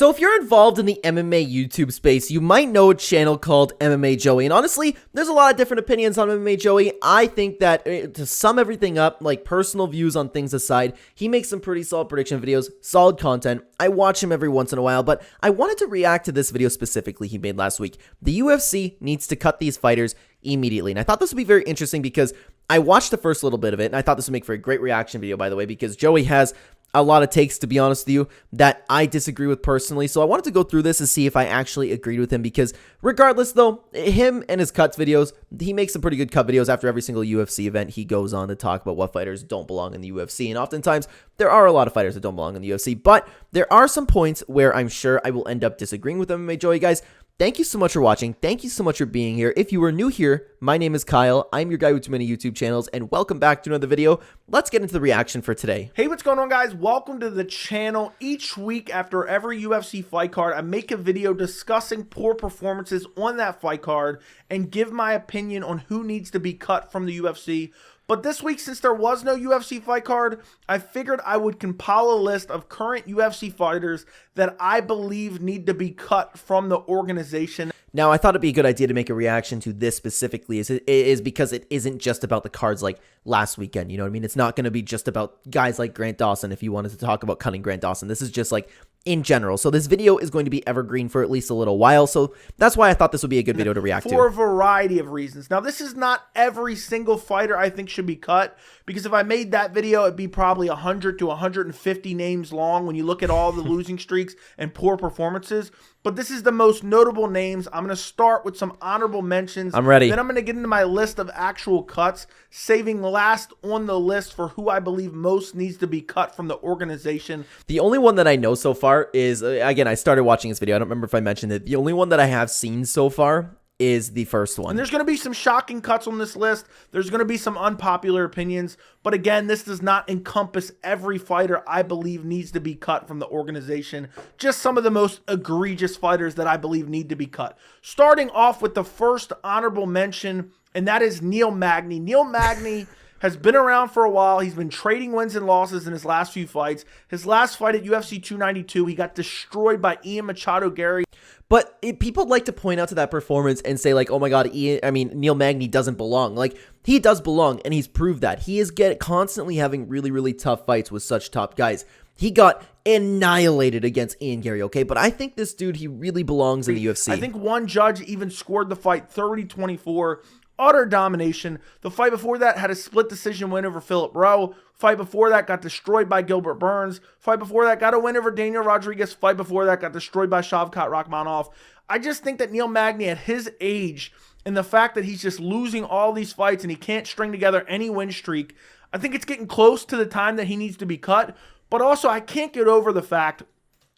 So if you're involved in the MMA YouTube space, you might know a channel called MMA Joey. And honestly, there's a lot of different opinions on MMA Joey. I think that to sum everything up, like personal views on things aside, he makes some pretty solid prediction videos, solid content. I watch him every once in a while, but I wanted to react to this video specifically he made last week. The UFC needs to cut these fighters immediately. And I thought this would be very interesting because I watched the first little bit of it, and I thought this would make for a great reaction video, by the way, because Joey has a lot of takes, to be honest with you, that I disagree with personally. So I wanted to go through this and see if I actually agreed with him, because regardless though, him and his cuts videos, he makes some pretty good cut videos. After every single UFC event, he goes on to talk about what fighters don't belong in the UFC. And oftentimes there are a lot of fighters that don't belong in the UFC, but there are some points where I'm sure I will end up disagreeing with MMA Joey. Guys, thank you so much for watching. Thank you so much for being here. If you are new here, my name is Kyle. I'm your guy with too many YouTube channels, and welcome back to another video. Let's get into the reaction for today. Hey, what's going on, guys? Welcome to the channel. Each week after every UFC fight card, I make a video discussing poor performances on that fight card and give my opinion on who needs to be cut from the UFC. But this week, since there was no UFC fight card, I figured I would compile a list of current UFC fighters that I believe need to be cut from the organization. Now, I thought it'd be a good idea to make a reaction to this specifically is because it isn't just about the cards like last weekend, you know what I mean? It's not going to be just about guys like Grant Dawson if you wanted to talk about cutting Grant Dawson. This is just like in general. So this video is going to be evergreen for at least a little while. So that's why I thought this would be a good video to react to. For a variety of reasons. Now, this is not every single fighter I think should be cut, because if I made that video, it'd be probably 100 to 150 names long when you look at all the losing streaks and poor performances. But this is the most notable names. I'm going to start with some honorable mentions. I'm ready. Then I'm going to get into my list of actual cuts, saving last on the list for who I believe most needs to be cut from the organization. The only one that I know so far is, again, I started watching this video. I don't remember if I mentioned it. The only one that I have seen so far is the first one. And there's going to be some shocking cuts on this list. There's going to be some unpopular opinions. But again, this does not encompass every fighter I believe needs to be cut from the organization. Just some of the most egregious fighters that I believe need to be cut. Starting off with the first honorable mention, and that is Neil Magny. Neil Magny has been around for a while. He's been trading wins and losses in his last few fights. His last fight at UFC 292, he got destroyed by Ian Machado Gary. But people like to point out to that performance and say like, oh my God, Neil Magny doesn't belong. Like, he does belong, and he's proved that. He is constantly having really, really tough fights with such top guys. He got annihilated against Ian Gary, okay? But I think this dude, he really belongs in the UFC. I think one judge even scored the fight 30-24. Utter domination. The fight before that had a split decision win over Philip Rowe. Fight before that got destroyed by Gilbert Burns. Fight before that got a win over Daniel Rodriguez. Fight before that got destroyed by Shavkat Rakhmonov. I just think that Neil Magny at his age, and the fact that he's just losing all these fights and he can't string together any win streak, I think it's getting close to the time that he needs to be cut. But also, I can't get over the fact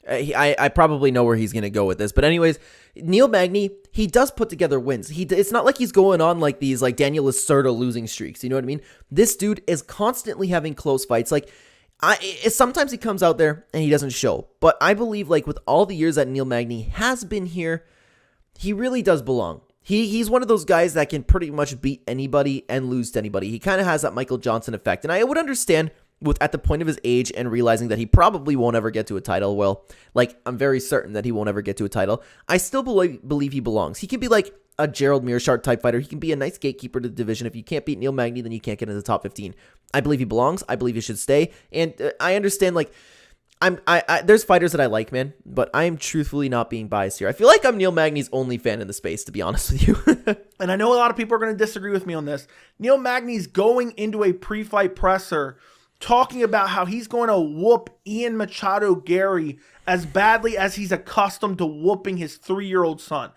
I probably know where he's going to go with this. But anyways, Neil Magny, he does put together wins. It's not like he's going on like these like Daniel Lacerda losing streaks. You know what I mean? This dude is constantly having close fights. Like, sometimes he comes out there and he doesn't show. But I believe like with all the years that Neil Magny has been here, he really does belong. He's one of those guys that can pretty much beat anybody and lose to anybody. He kind of has that Michael Johnson effect. And I would understand at the point of his age and realizing that he probably won't ever get to a title. Well, like, I'm very certain that he won't ever get to a title. I still believe he belongs. He can be like a Gerald Meerschaert type fighter. He can be a nice gatekeeper to the division. If you can't beat Neil Magny, then you can't get into the top 15. I believe he belongs. I believe he should stay. And I understand, like, there's fighters that I like, man, but I am truthfully not being biased here. I feel like I'm Neil Magny's only fan in the space, to be honest with you. And I know a lot of people are going to disagree with me on this. Neil Magny's going into a pre-fight presser talking about how he's going to whoop Ian Machado Gary as badly as he's accustomed to whooping his 3-year-old son.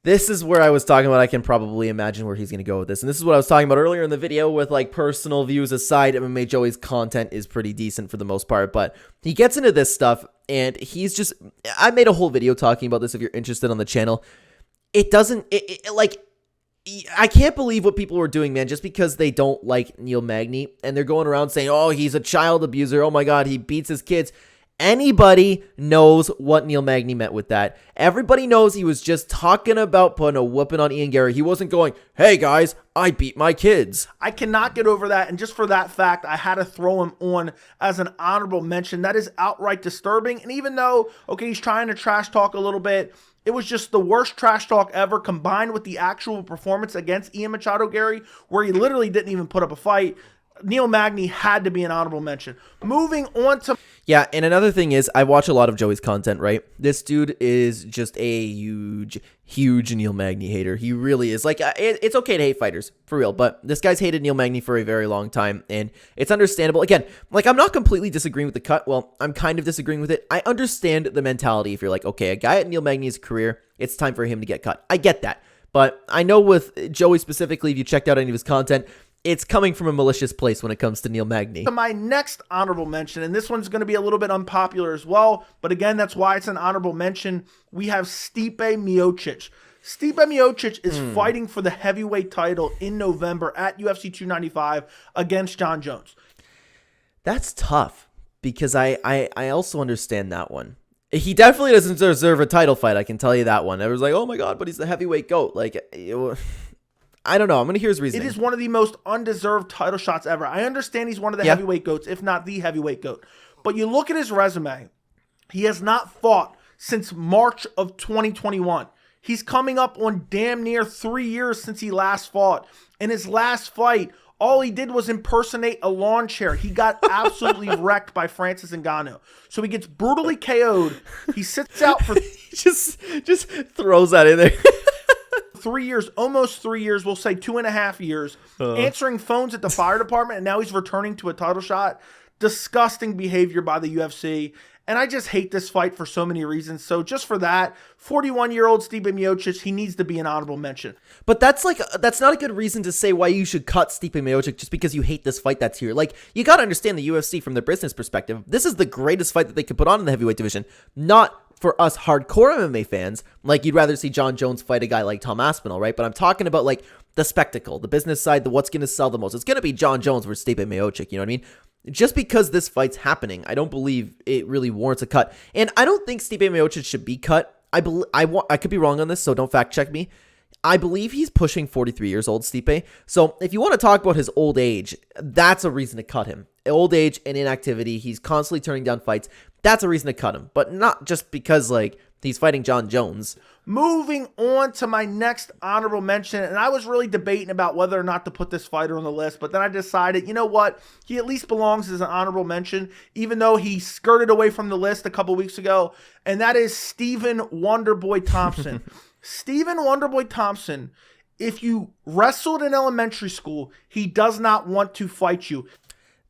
This is where I was talking about. I can probably imagine where he's going to go with this. And this is what I was talking about earlier in the video with like personal views aside. MMA Joey's content is pretty decent for the most part, but he gets into this stuff and he's just, I made a whole video talking about this if you're interested on the channel. It doesn't, I can't believe what people were doing, man, just because they don't like Neil Magny and they're going around saying, oh, he's a child abuser. Oh my God, he beats his kids. Anybody knows what Neil Magny meant with that. Everybody knows he was just talking about putting a whooping on Ian Gary. He wasn't going, hey guys, I beat my kids. I cannot get over that. And just for that fact, I had to throw him on as an honorable mention. That is outright disturbing. And even though, okay, he's trying to trash talk a little bit, it was just the worst trash talk ever, combined with the actual performance against Ian Machado Gary, where he literally didn't even put up a fight. Neil Magny had to be an honorable mention. Moving on to... Yeah, and another thing is, I watch a lot of Joey's content, right? This dude is just a huge Neil Magny hater. He really is. Like, it's okay to hate fighters, for real, but this guy's hated Neil Magny for a very long time, and it's understandable. Again, like, I'm not completely disagreeing with the cut. Well, I'm kind of disagreeing with it. I understand the mentality if you're like, okay, a guy at Neil Magny's career, it's time for him to get cut. I get that. But I know with Joey specifically, if you checked out any of his content, it's coming from a malicious place when it comes to Neil Magny. To my next honorable mention, and this one's going to be a little bit unpopular as well, but again, that's why it's an honorable mention. We have Stipe Miocic. Stipe Miocic is fighting for the heavyweight title in November at UFC 295 against Jon Jones. That's tough because I also understand that one. He definitely doesn't deserve a title fight, I can tell you that one. Everyone's like, oh my God, but he's the heavyweight GOAT. Like, I don't know. I'm going to hear his reasoning. It is one of the most undeserved title shots ever. I understand he's one of the heavyweight GOATs, if not the heavyweight GOAT. But you look at his resume, he has not fought since March of 2021. He's coming up on damn near 3 years since he last fought. In his last fight, all he did was impersonate a lawn chair. He got absolutely wrecked by Francis Ngannou. So he gets brutally KO'd. He sits out for... just throws that in there. 3 years, almost 3 years, we'll say 2.5 years, answering phones at the fire department, and now he's returning to a title shot. Disgusting behavior by the UFC, and I just hate this fight for so many reasons. So just for that, 41-year-old Stipe Miocic, he needs to be an honorable mention. But that's not a good reason to say why you should cut Stipe Miocic just because you hate this fight that's here. Like, you got to understand the UFC from their business perspective. This is the greatest fight that they could put on in the heavyweight division, not for us hardcore MMA fans. Like, you'd rather see Jon Jones fight a guy like Tom Aspinall, right? But I'm talking about, like, the spectacle, the business side, the what's going to sell the most. It's going to be Jon Jones versus Stipe Miocic, you know what I mean? Just because this fight's happening, I don't believe it really warrants a cut. And I don't think Stipe Miocic should be cut. I could be wrong on this, so don't fact check me. I believe he's pushing 43 years old, Stipe. So if you want to talk about his old age, that's a reason to cut him. Old age and inactivity, he's constantly turning down fights. That's a reason to cut him, but not just because, like, he's fighting Jon Jones. Moving on to my next honorable mention, and I was really debating about whether or not to put this fighter on the list, but then I decided, you know what? He at least belongs as an honorable mention, even though he skirted away from the list a couple weeks ago, and that is Stephen Wonderboy Thompson. Stephen Wonderboy Thompson, if you wrestled in elementary school, he does not want to fight you.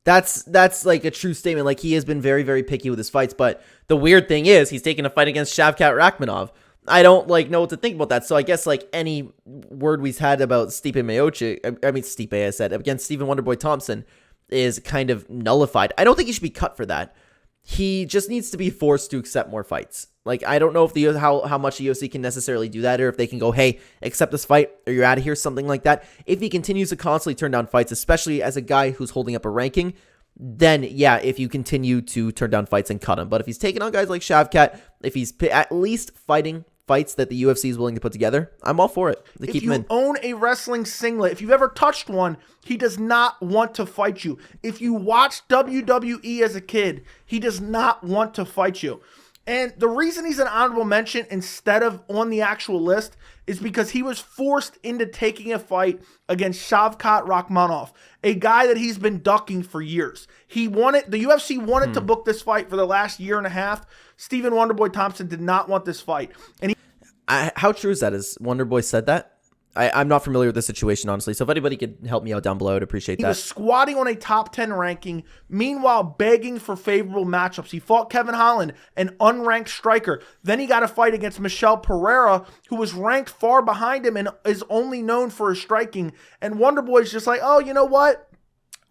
That's like a true statement. Like, he has been very, very picky with his fights, but the weird thing is he's taking a fight against Shavkat Rakhmonov. I don't know what to think about that. So I guess any word we've had about Stipe Miocic, Stipe, I said, against Stephen Wonderboy Thompson is kind of nullified. I don't think he should be cut for that. He just needs to be forced to accept more fights. Like, I don't know if how much the UFC can necessarily do that, or if they can go, hey, accept this fight or you're out of here, something like that. If he continues to constantly turn down fights, especially as a guy who's holding up a ranking, then yeah, if you continue to turn down fights and cut him. But if he's taking on guys like Shavkat, if he's at least fighting fights that the UFC is willing to put together, I'm all for it. If you own a wrestling singlet, if you've ever touched one, he does not want to fight you. If you watched WWE as a kid, he does not want to fight you. And the reason he's an honorable mention instead of on the actual list is because he was forced into taking a fight against Shavkat Rakhmonov, a guy that he's been ducking for years. The UFC wanted to book this fight for the last year and a half. Stephen Wonderboy Thompson did not want this fight. And how true is that? Has Wonderboy said that? I'm not familiar with the situation, honestly. So if anybody could help me out down below, I'd appreciate that. He was squatting on a top 10 ranking, meanwhile begging for favorable matchups. He fought Kevin Holland, an unranked striker. Then he got a fight against Michel Pereira, who was ranked far behind him and is only known for his striking. And Wonderboy's just like, oh, you know what?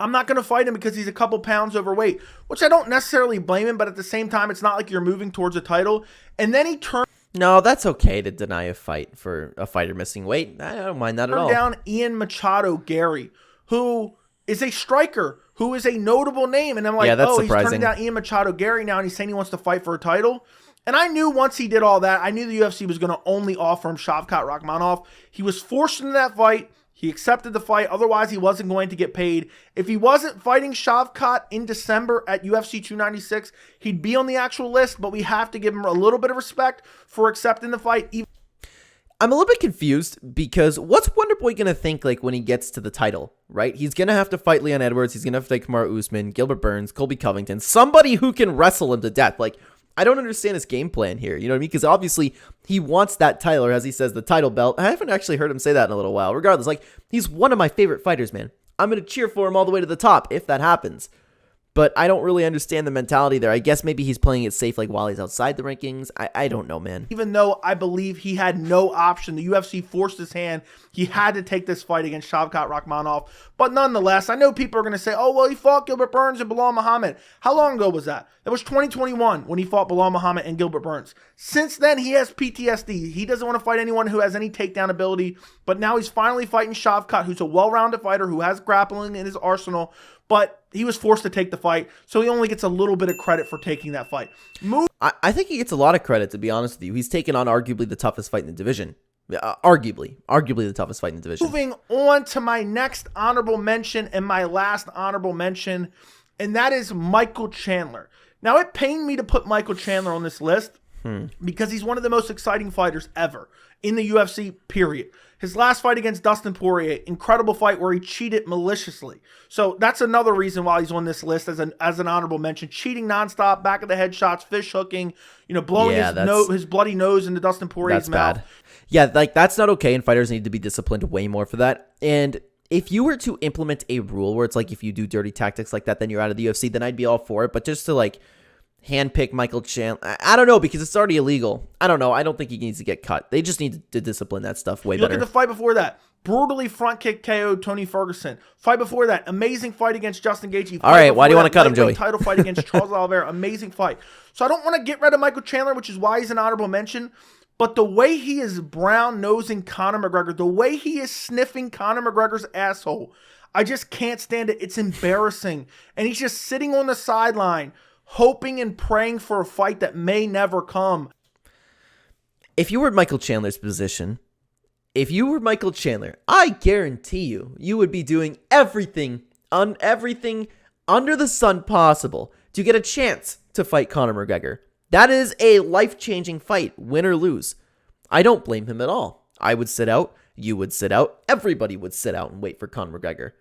I'm not going to fight him because he's a couple pounds overweight, which I don't necessarily blame him, but at the same time, it's not like you're moving towards a title. And then he turned... No, that's okay to deny a fight for a fighter missing weight. I don't mind that at all. Down Ian Machado Gary, who is a striker who is a notable name. And I'm like, Yeah, that's oh, surprising. he's turning down Ian Machado Gary now, and he's saying he wants to fight for a title. And I knew once he did all that, I knew the UFC was going to only offer him Shavkat Rakhmonov. He was forced into that fight. He accepted the fight. Otherwise, he wasn't going to get paid. If he wasn't fighting Shavkat in December at UFC 296, he'd be on the actual list, but we have to give him a little bit of respect for accepting the fight. I'm a little bit confused because what's Wonderboy going to think like when he gets to the title, right? He's going to have to fight Leon Edwards. He's going to have to fight Kamaru Usman, Gilbert Burns, Colby Covington, somebody who can wrestle him to death. Like, I don't understand his game plan here. You know what I mean? Because obviously he wants that title, or as he says, the title belt. I haven't actually heard him say that in a little while. Regardless, like, he's one of my favorite fighters, man. I'm going to cheer for him all the way to the top if that happens. But I don't really understand the mentality there. I guess maybe he's playing it safe like while he's outside the rankings. I don't know, man. Even though I believe he had no option, the UFC forced his hand. He had to take this fight against Shavkat Rakhmonov. But nonetheless, I know people are going to say, oh, well, he fought Gilbert Burns and Bilal Muhammad. How long ago was that? That was 2021 when he fought Bilal Muhammad and Gilbert Burns. Since then, he has PTSD. He doesn't want to fight anyone who has any takedown ability. But now he's finally fighting Shavkat, who's a well-rounded fighter who has grappling in his arsenal. But he was forced to take the fight, so he only gets a little bit of credit for taking that fight. I think he gets a lot of credit, to be honest with you. He's taken on arguably the toughest fight in the division. Arguably the toughest fight in the division. Moving on to my next honorable mention and my last honorable mention, and that is Michael Chandler. Now, it pained me to put Michael Chandler on this list because he's one of the most exciting fighters ever in the UFC, period. His last fight against Dustin Poirier, incredible fight where he cheated maliciously. So that's another reason why he's on this list as an honorable mention. Cheating nonstop, back of the head shots, fish hooking, blowing his bloody nose into Dustin Poirier's mouth. Bad. Yeah, like that's not okay, and fighters need to be disciplined way more for that. And if you were to implement a rule where it's like if you do dirty tactics like that, then you're out of the UFC, then I'd be all for it. But just to like handpick Michael Chandler, I don't know, because it's already illegal. I don't know. I don't think he needs to get cut. They just need to discipline that stuff way better. Look at the fight before that. Brutally front kick KO Tony Ferguson. Fight before that, amazing fight against Justin Gaethje. All right, why do you want to cut him, Joey? Title fight against Charles Oliveira, amazing fight. So I don't want to get rid of Michael Chandler, which is why he's an honorable mention. But the way he is brown-nosing Conor McGregor, the way he is sniffing Conor McGregor's asshole, I just can't stand it. It's embarrassing. And he's just sitting on the sideline, hoping and praying for a fight that may never come. If you were in Michael Chandler's position, I guarantee you would be doing everything under the sun possible to get a chance to fight Conor McGregor. That is a life-changing fight, win or lose. I don't blame him at all. I would sit out, you would sit out, everybody would sit out and wait for Conor McGregor.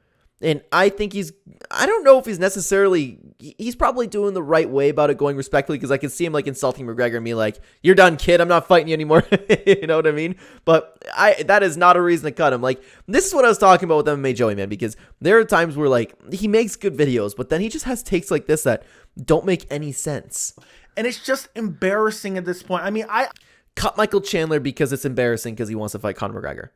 And I think I don't know if he's probably doing the right way about it, going respectfully, because I can see him like insulting McGregor and be like, you're done, kid, I'm not fighting you anymore. You know what I mean? But that is not a reason to cut him. Like, this is what I was talking about with MMA Joey, man, because there are times where like he makes good videos, but then he just has takes like this that don't make any sense. And it's just embarrassing at this point. I mean, I cut Michael Chandler because it's embarrassing because he wants to fight Conor McGregor.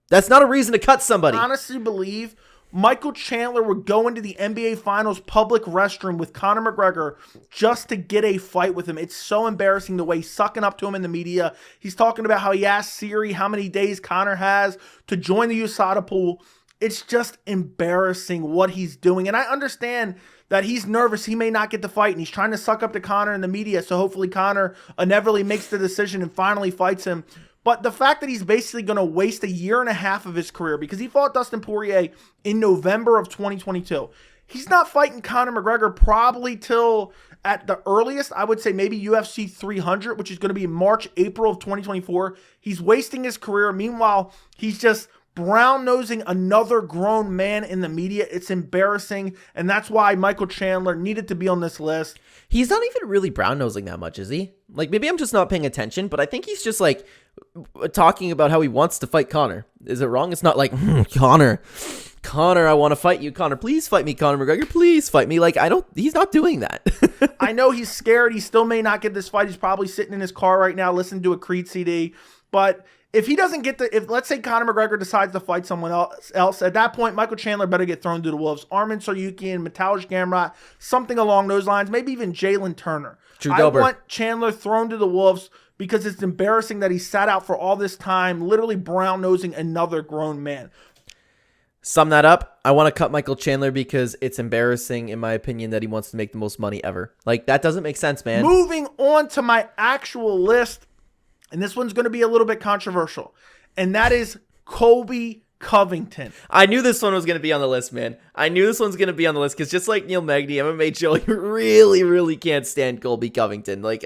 That's not a reason to cut somebody. I honestly believe Michael Chandler would go into the NBA Finals public restroom with Conor McGregor just to get a fight with him. It's so embarrassing the way he's sucking up to him in the media. He's talking about how he asked Siri how many days Conor has to join the USADA pool. It's just embarrassing what he's doing. And I understand that he's nervous. He may not get the fight, and he's trying to suck up to Conor in the media, so hopefully Conor inevitably makes the decision and finally fights him. But the fact that he's basically going to waste a year and a half of his career, because he fought Dustin Poirier in November of 2022. He's not fighting Conor McGregor probably till, at the earliest, I would say maybe UFC 300, which is going to be March, April of 2024. He's wasting his career. Meanwhile, he's just brown-nosing another grown man in the media. It's embarrassing, and that's why Michael Chandler needed to be on this list. He's not even really brown-nosing that much, is he? Like, maybe I'm just not paying attention, but I think he's just, like, talking about how he wants to fight Conor. Is it wrong? It's not like, Conor, I want to fight you. Conor, please fight me. Conor McGregor, please fight me. Like, he's not doing that. I know he's scared. He still may not get this fight. He's probably sitting in his car right now listening to a Creed CD, but if he doesn't get if let's say Conor McGregor decides to fight someone else, at that point, Michael Chandler better get thrown to the wolves. Armin Saryukian, Mateusz Gamrot, something along those lines, maybe even Jalen Turner. I want Chandler thrown to the wolves because it's embarrassing that he sat out for all this time, literally brown-nosing another grown man. Sum that up, I want to cut Michael Chandler because it's embarrassing, in my opinion, that he wants to make the most money ever. Like, that doesn't make sense, man. Moving on to my actual list, and this one's going to be a little bit controversial, and that is Colby Covington. I knew this one was going to be on the list, man. I knew this one's going to be on the list because just like Neil Magny, MMA Joey really, really can't stand Colby Covington. Like,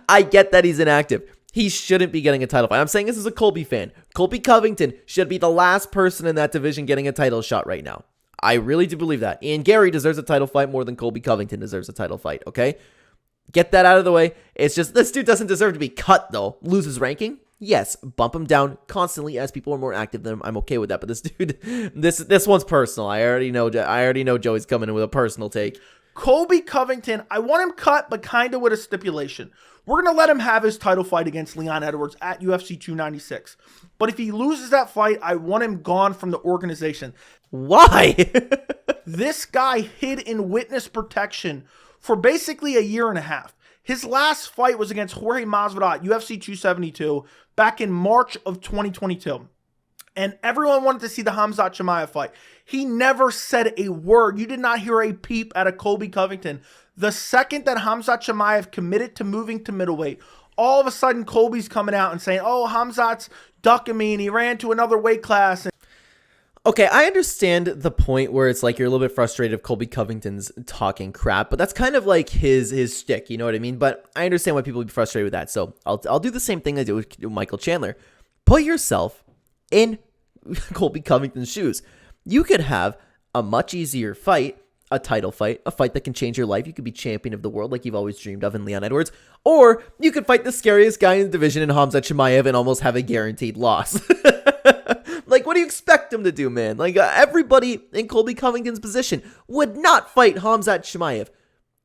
I get that he's inactive. He shouldn't be getting a title fight. I'm saying this as a Colby fan. Colby Covington should be the last person in that division getting a title shot right now. I really do believe that. Ian Gary deserves a title fight more than Colby Covington deserves a title fight, okay? Get that out of the way. It's just, this dude doesn't deserve to be cut, though. Lose his ranking? Yes. Bump him down constantly as people are more active than him. I'm okay with that. But this dude, this one's personal. I already know Joey's coming in with a personal take. Colby Covington, I want him cut, but kind of with a stipulation. We're going to let him have his title fight against Leon Edwards at UFC 296. But if he loses that fight, I want him gone from the organization. Why? This guy hid in witness protection for basically a year and a half. His last fight was against Jorge Masvidal at UFC 272 back in March of 2022. And everyone wanted to see the Khamzat Chimaev fight. He never said a word. You did not hear a peep out of Colby Covington. The second that Khamzat Chimaev committed to moving to middleweight, all of a sudden Colby's coming out and saying, oh, Khamzat's ducking me and he ran to another weight class. Okay, I understand the point where it's like you're a little bit frustrated if Colby Covington's talking crap, but that's kind of like his shtick, you know what I mean? But I understand why people would be frustrated with that. So I'll do the same thing I did with Michael Chandler. Put yourself in Colby Covington's shoes. You could have a much easier fight, a title fight, a fight that can change your life. You could be champion of the world like you've always dreamed of in Leon Edwards. Or you could fight the scariest guy in the division in Khamzat Chimaev and almost have a guaranteed loss. Like, what do you expect him to do, man? Like, everybody in Colby Covington's position would not fight Khamzat Chimaev.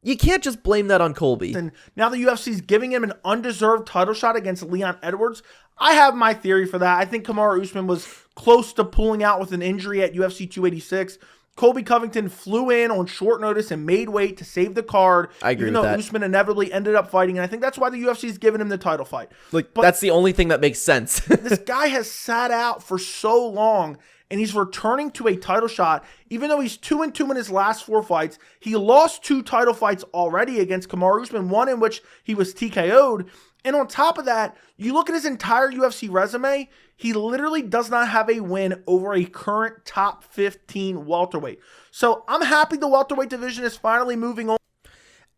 You can't just blame that on Colby. And now the UFC's giving him an undeserved title shot against Leon Edwards. I have my theory for that. I think Kamaru Usman was close to pulling out with an injury at UFC 286. Colby Covington flew in on short notice and made weight to save the card. I agree with that. Even though Usman inevitably ended up fighting, and I think that's why the UFC's giving him the title fight. Like, but that's the only thing that makes sense. This guy has sat out for so long, and he's returning to a title shot. Even though he's 2-2 in his last 4 fights, he lost 2 title fights already against Kamaru Usman, one in which he was TKO'd. And on top of that, you look at his entire UFC resume, he literally does not have a win over a current top 15 welterweight. So I'm happy the welterweight division is finally moving on.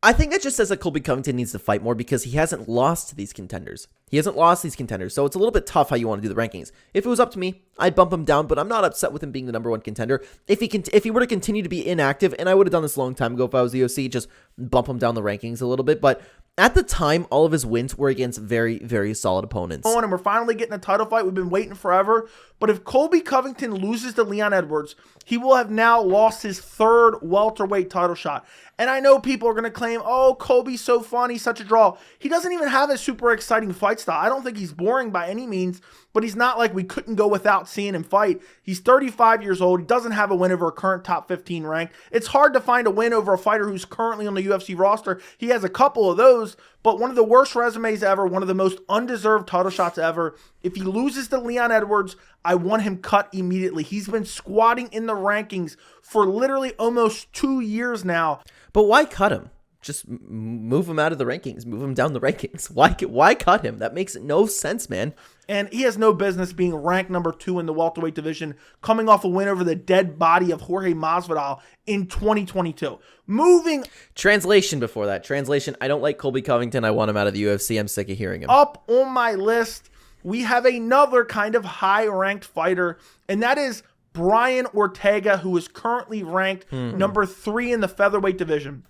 I think that just says that Colby Covington needs to fight more because he hasn't lost to these contenders. He hasn't lost these contenders, so it's a little bit tough how you want to do the rankings. If it was up to me, I'd bump him down, but I'm not upset with him being the number 1 contender. If he were to continue to be inactive, and I would have done this a long time ago if I was the OC, just bump him down the rankings a little bit, but at the time, all of his wins were against very, very solid opponents. And we're finally getting a title fight. We've been waiting forever. But if Colby Covington loses to Leon Edwards, he will have now lost his 3rd welterweight title shot. And I know people are going to claim, oh, Colby's so fun, he's such a draw. He doesn't even have a super exciting fight style. I don't think he's boring by any means, but he's not like we couldn't go without seeing him fight. He's 35 years old. He doesn't have a win over a current top 15 rank. It's hard to find a win over a fighter who's currently on the UFC roster. He has a couple of those, but one of the worst resumes ever, one of the most undeserved title shots ever. If he loses to Leon Edwards, I want him cut immediately. He's been squatting in the rankings for literally almost 2 years now. But why cut him? Just move him out of the rankings. Move him down the rankings. Why cut him? That makes no sense, man. And he has no business being ranked number 2 in the welterweight division, coming off a win over the dead body of Jorge Masvidal in 2022. Moving. Translation before that. Translation, I don't like Colby Covington. I want him out of the UFC. I'm sick of hearing him. Up on my list, we have another kind of high-ranked fighter, and that is Brian Ortega, who is currently ranked number 3 in the featherweight division.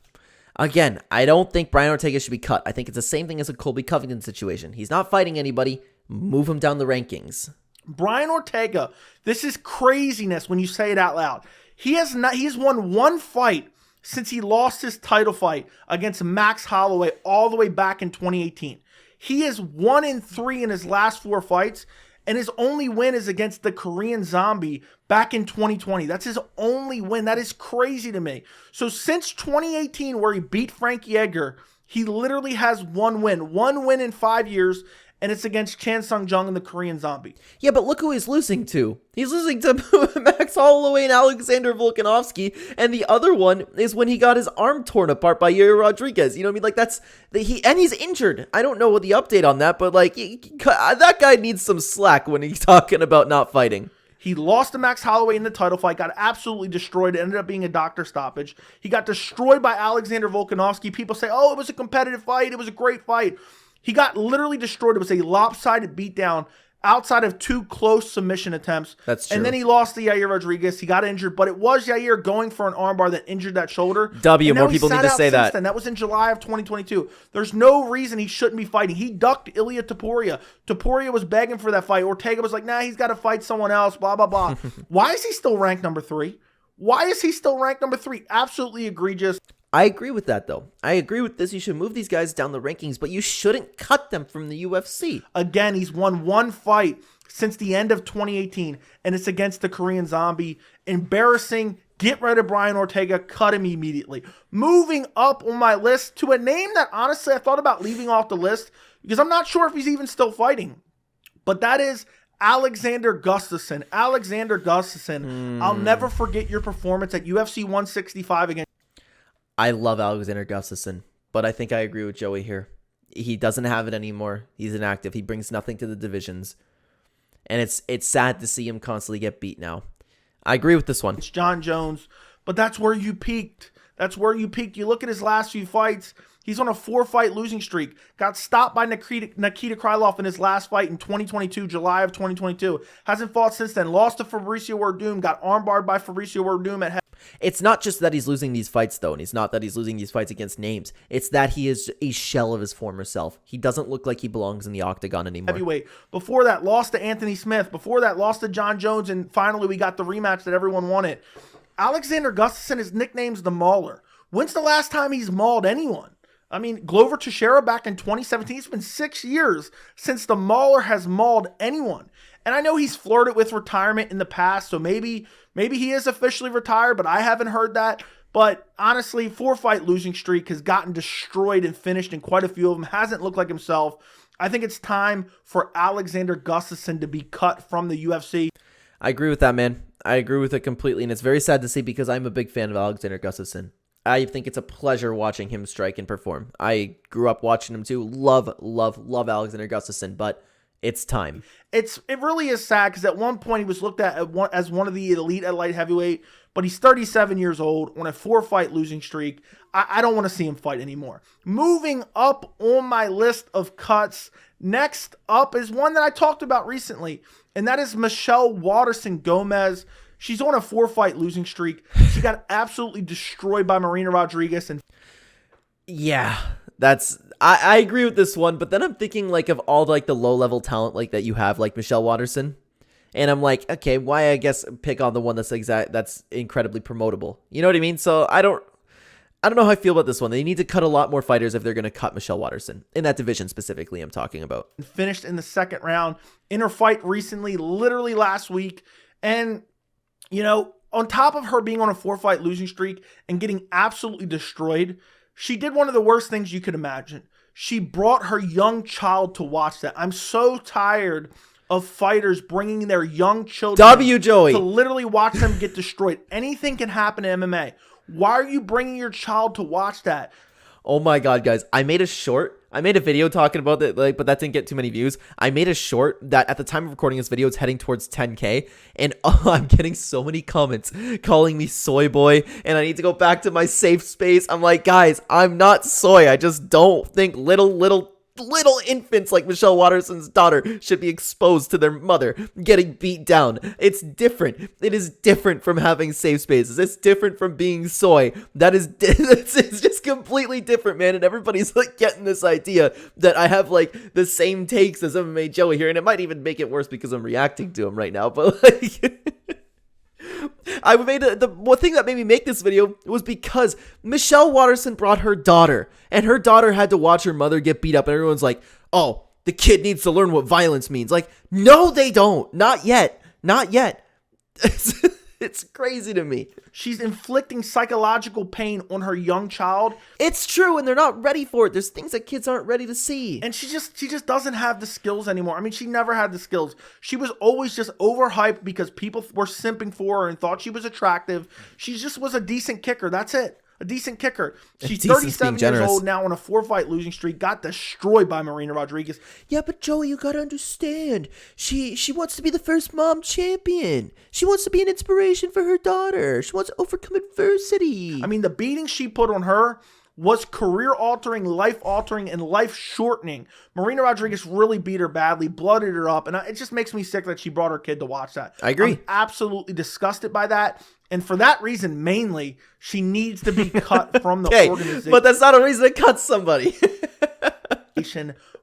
Again, I don't think Brian Ortega should be cut. I think it's the same thing as a Colby Covington situation. He's not fighting anybody. Move him down the rankings. Brian Ortega, this is craziness when you say it out loud. He's won 1 fight since he lost his title fight against Max Holloway all the way back in 2018. He is 1-3 in his last 4 fights, and his only win is against the Korean Zombie back in 2020. That's his only win. That is crazy to me. So since 2018, where he beat Frankie Edgar, he literally has 1 win. 1 win in 5 years, and it's against Chan Sung Jung and the Korean Zombie. Yeah, but look who he's losing to. He's losing to Max Holloway and Alexander Volkanovski, and the other one is when he got his arm torn apart by Yair Rodriguez. You know what I mean? Like, and he's injured. I don't know what the update on that, but like, that guy needs some slack when he's talking about not fighting. He lost to Max Holloway in the title fight, got absolutely destroyed. It ended up being a doctor stoppage. He got destroyed by Alexander Volkanovski. People say, oh, it was a competitive fight. It was a great fight. He got literally destroyed. It was a lopsided beatdown outside of 2 close submission attempts. That's true. And then he lost to Yair Rodriguez. He got injured, but it was Yair going for an armbar that injured that shoulder. More people need to say that. Then. That was in July of 2022. There's no reason he shouldn't be fighting. He ducked Ilia Topuria. Topuria was begging for that fight. Ortega was like, nah, he's got to fight someone else, blah, blah, blah. Why is he still ranked number 3? Why is he still ranked number 3? Absolutely egregious. I agree with that, though. I agree with this. You should move these guys down the rankings, but you shouldn't cut them from the UFC. Again, he's won 1 fight since the end of 2018, and it's against the Korean Zombie. Embarrassing. Get rid of Brian Ortega. Cut him immediately. Moving up on my list to a name that, honestly, I thought about leaving off the list because I'm not sure if he's even still fighting. But that is Alexander Gustafsson. Alexander Gustafsson. I'll never forget your performance at UFC 165 against. I love Alexander Gustafsson, but I think I agree with Joey here. He doesn't have it anymore. He's inactive. He brings nothing to the divisions. And it's sad to see him constantly get beat now. I agree with this one. It's John Jones, but that's where you peaked. That's where you peaked. You look at his last few fights. He's on a 4-fight losing streak. Got stopped by Nikita Krylov in his last fight in 2022, July of 2022. Hasn't fought since then. Lost to Fabricio Werdum. Got armbarred by Fabricio Werdum at head. It's not just that he's losing these fights, though, and it's not that he's losing these fights against names. It's that he is a shell of his former self. He doesn't look like he belongs in the octagon anymore. Heavyweight. Before that, lost to Anthony Smith. Before that, lost to John Jones, and finally we got the rematch that everyone wanted. Alexander Gustafsson, his nickname's the Mauler. When's the last time he's mauled anyone? I mean, Glover Teixeira back in 2017. It's been 6 years since the Mauler has mauled anyone. And I know he's flirted with retirement in the past, so maybe he is officially retired, but I haven't heard that. But honestly, 4-fight losing streak has gotten destroyed and finished in quite a few of them. Hasn't looked like himself. I think it's time for Alexander Gustafsson to be cut from the UFC. I agree with that, man. I agree with it completely, and it's very sad to see because I'm a big fan of Alexander Gustafsson. I think it's a pleasure watching him strike and perform. I grew up watching him too. Love Alexander Gustafsson, but it's time. It really is sad because at one point he was looked at as one of the elite at light heavyweight, but he's 37 years old on a 4-fight losing streak. I don't want to see him fight anymore. Moving up on my list of cuts, next up is one that I talked about recently, and that is Michelle Waterson-Gomez. She's on a 4-fight losing streak. She got absolutely destroyed by Marina Rodriguez. And yeah, I agree with this one, but then I'm thinking like of all like the low-level talent like that you have, like Michelle Waterson. And I'm like, okay, why I guess pick on the one that's incredibly promotable. You know what I mean? So I don't know how I feel about this one. They need to cut a lot more fighters if they're going to cut Michelle Waterson. In that division specifically I'm talking about. Finished in the 2nd round in her fight recently, literally last week. And you know, on top of her being on a 4-fight losing streak and getting absolutely destroyed, she did one of the worst things you could imagine. She brought her young child to watch that. I'm so tired of fighters bringing their young children Joey. to literally watch them get destroyed. Anything can happen in MMA. Why are you bringing your child to watch that? Oh my God, guys. I made a video talking about it, but that didn't get too many views. I made a short that at the time of recording this video, it's heading towards 10K. And I'm getting so many comments calling me soy boy. And I need to go back to my safe space. I'm like, guys, I'm not soy. I just don't think little infants like Michelle Waterson's daughter should be exposed to their mother getting beat down. It's different. It is different from having safe spaces. It's different from being soy. It's just completely different, man. And everybody's like getting this idea that I have like the same takes as MMA Joey here, and it might even make it worse because I'm reacting to him right now. But like, I made the one thing that made me make this video was because Michelle Waterson brought her daughter, and her daughter had to watch her mother get beat up, and everyone's like, oh, the kid needs to learn what violence means. Like, no, they don't. Not yet. It's crazy to me. She's inflicting psychological pain on her young child. It's true, and they're not ready for it. There's things that kids aren't ready to see. And she just doesn't have the skills anymore. I mean, she never had the skills. She was always just overhyped because people were simping for her and thought she was attractive. She just was a decent kicker. That's it. A decent kicker. She's 37 years old now on a 4-fight losing streak. Got destroyed by Marina Rodriguez. Yeah, but Joey, you gotta understand. She wants to be the first mom champion. She wants to be an inspiration for her daughter. She wants to overcome adversity. I mean, the beating she put on her was career-altering, life-altering, and life-shortening. Marina Rodriguez really beat her badly, blooded her up, and it just makes me sick that she brought her kid to watch that. I agree. I'm absolutely disgusted by that, and for that reason, mainly, she needs to be cut from the organization. But that's not a reason to cut somebody.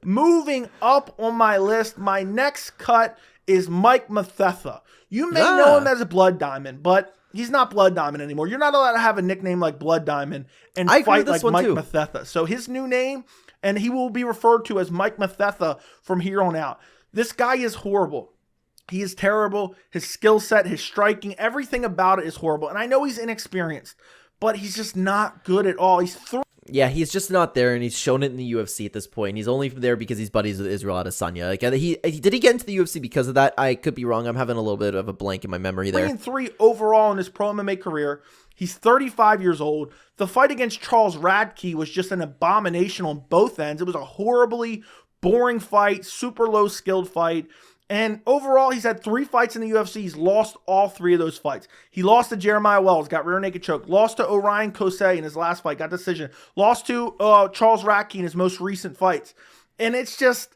Moving up on my list, my next cut is Mike Mathetha. You may know him as a Blood Diamond, but he's not Blood Diamond anymore. You're not allowed to have a nickname like Blood Diamond and fight like Mike Mathetha. So his new name, and he will be referred to as Mike Mathetha from here on out. This guy is horrible. He is terrible. His skill set, his striking, everything about it is horrible. And I know he's inexperienced, but he's just not good at all. Yeah, he's just not there, and he's shown it in the UFC at this point. He's only there because he's buddies with Israel Adesanya. Like, did he get into the UFC because of that? I could be wrong. I'm having a little bit of a blank in my memory there. 3-3 overall in his pro MMA career. He's 35 years old. The fight against Charles Radke was just an abomination on both ends. It was a horribly boring fight, super low skilled fight. And overall, he's had 3 fights in the UFC. He's lost all 3 of those fights. He lost to Jeremiah Wells, got rear naked choke. Lost to Orion Kosei in his last fight, got decision. Lost to Charles Radke in his most recent fights. And it's just,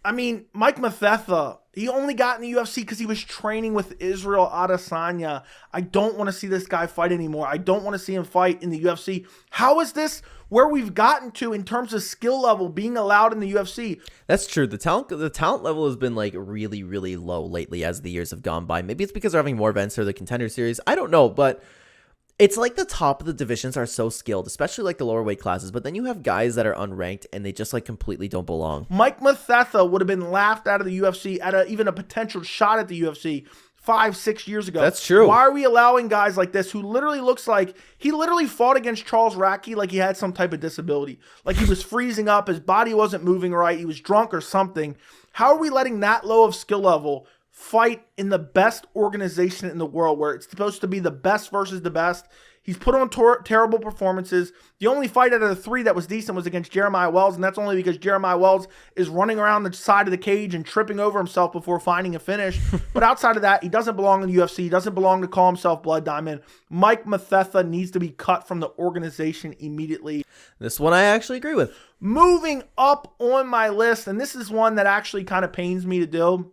I mean, Mike Mathetha, he only got in the UFC because he was training with Israel Adesanya. I don't want to see this guy fight anymore. I don't want to see him fight in the UFC. How is this where we've gotten to in terms of skill level being allowed in the UFC? That's true. The talent level has been like really, really low lately as the years have gone by. Maybe it's because they're having more events or the Contender Series. I don't know, but it's like the top of the divisions are so skilled, especially like the lower weight classes. But then you have guys that are unranked and they just like completely don't belong. Mike Mathetha would have been laughed out of the UFC at even a potential shot at the UFC 5-6 years ago. That's true. Why are we allowing guys like this who literally looks like he literally fought against Charles Radke like he had some type of disability, like he was freezing up, his body wasn't moving right, he was drunk or something? How are we letting that low of skill level fight in the best organization in the world where it's supposed to be the best versus the best? He's put on terrible performances. The only fight out of the 3 that was decent was against Jeremiah Wells, and that's only because Jeremiah Wells is running around the side of the cage and tripping over himself before finding a finish. But outside of that, he doesn't belong in the UFC. He doesn't belong to call himself Blood Diamond. Mike Mathetha needs to be cut from the organization immediately. This one I actually agree with. Moving up on my list, and this is one that actually kind of pains me to do,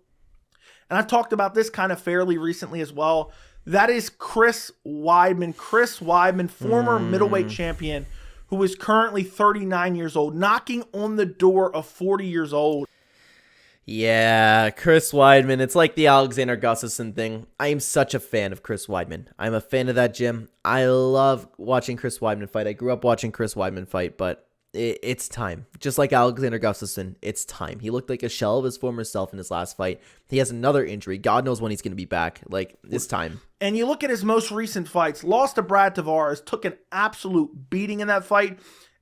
and I've talked about this kind of fairly recently as well. That is Chris Weidman. Chris Weidman, former middleweight champion, who is currently 39 years old, knocking on the door of 40 years old. Yeah, Chris Weidman. It's like the Alexander Gustafsson thing. I am such a fan of Chris Weidman. I'm a fan of that gym. I love watching Chris Weidman fight. I grew up watching Chris Weidman fight, but it's time. Just like Alexander Gustafsson, it's time. He looked like a shell of his former self in his last fight. He has another injury. God knows when he's going to be back. Like, it's time. And you look at his most recent fights, lost to Brad Tavares, took an absolute beating in that fight,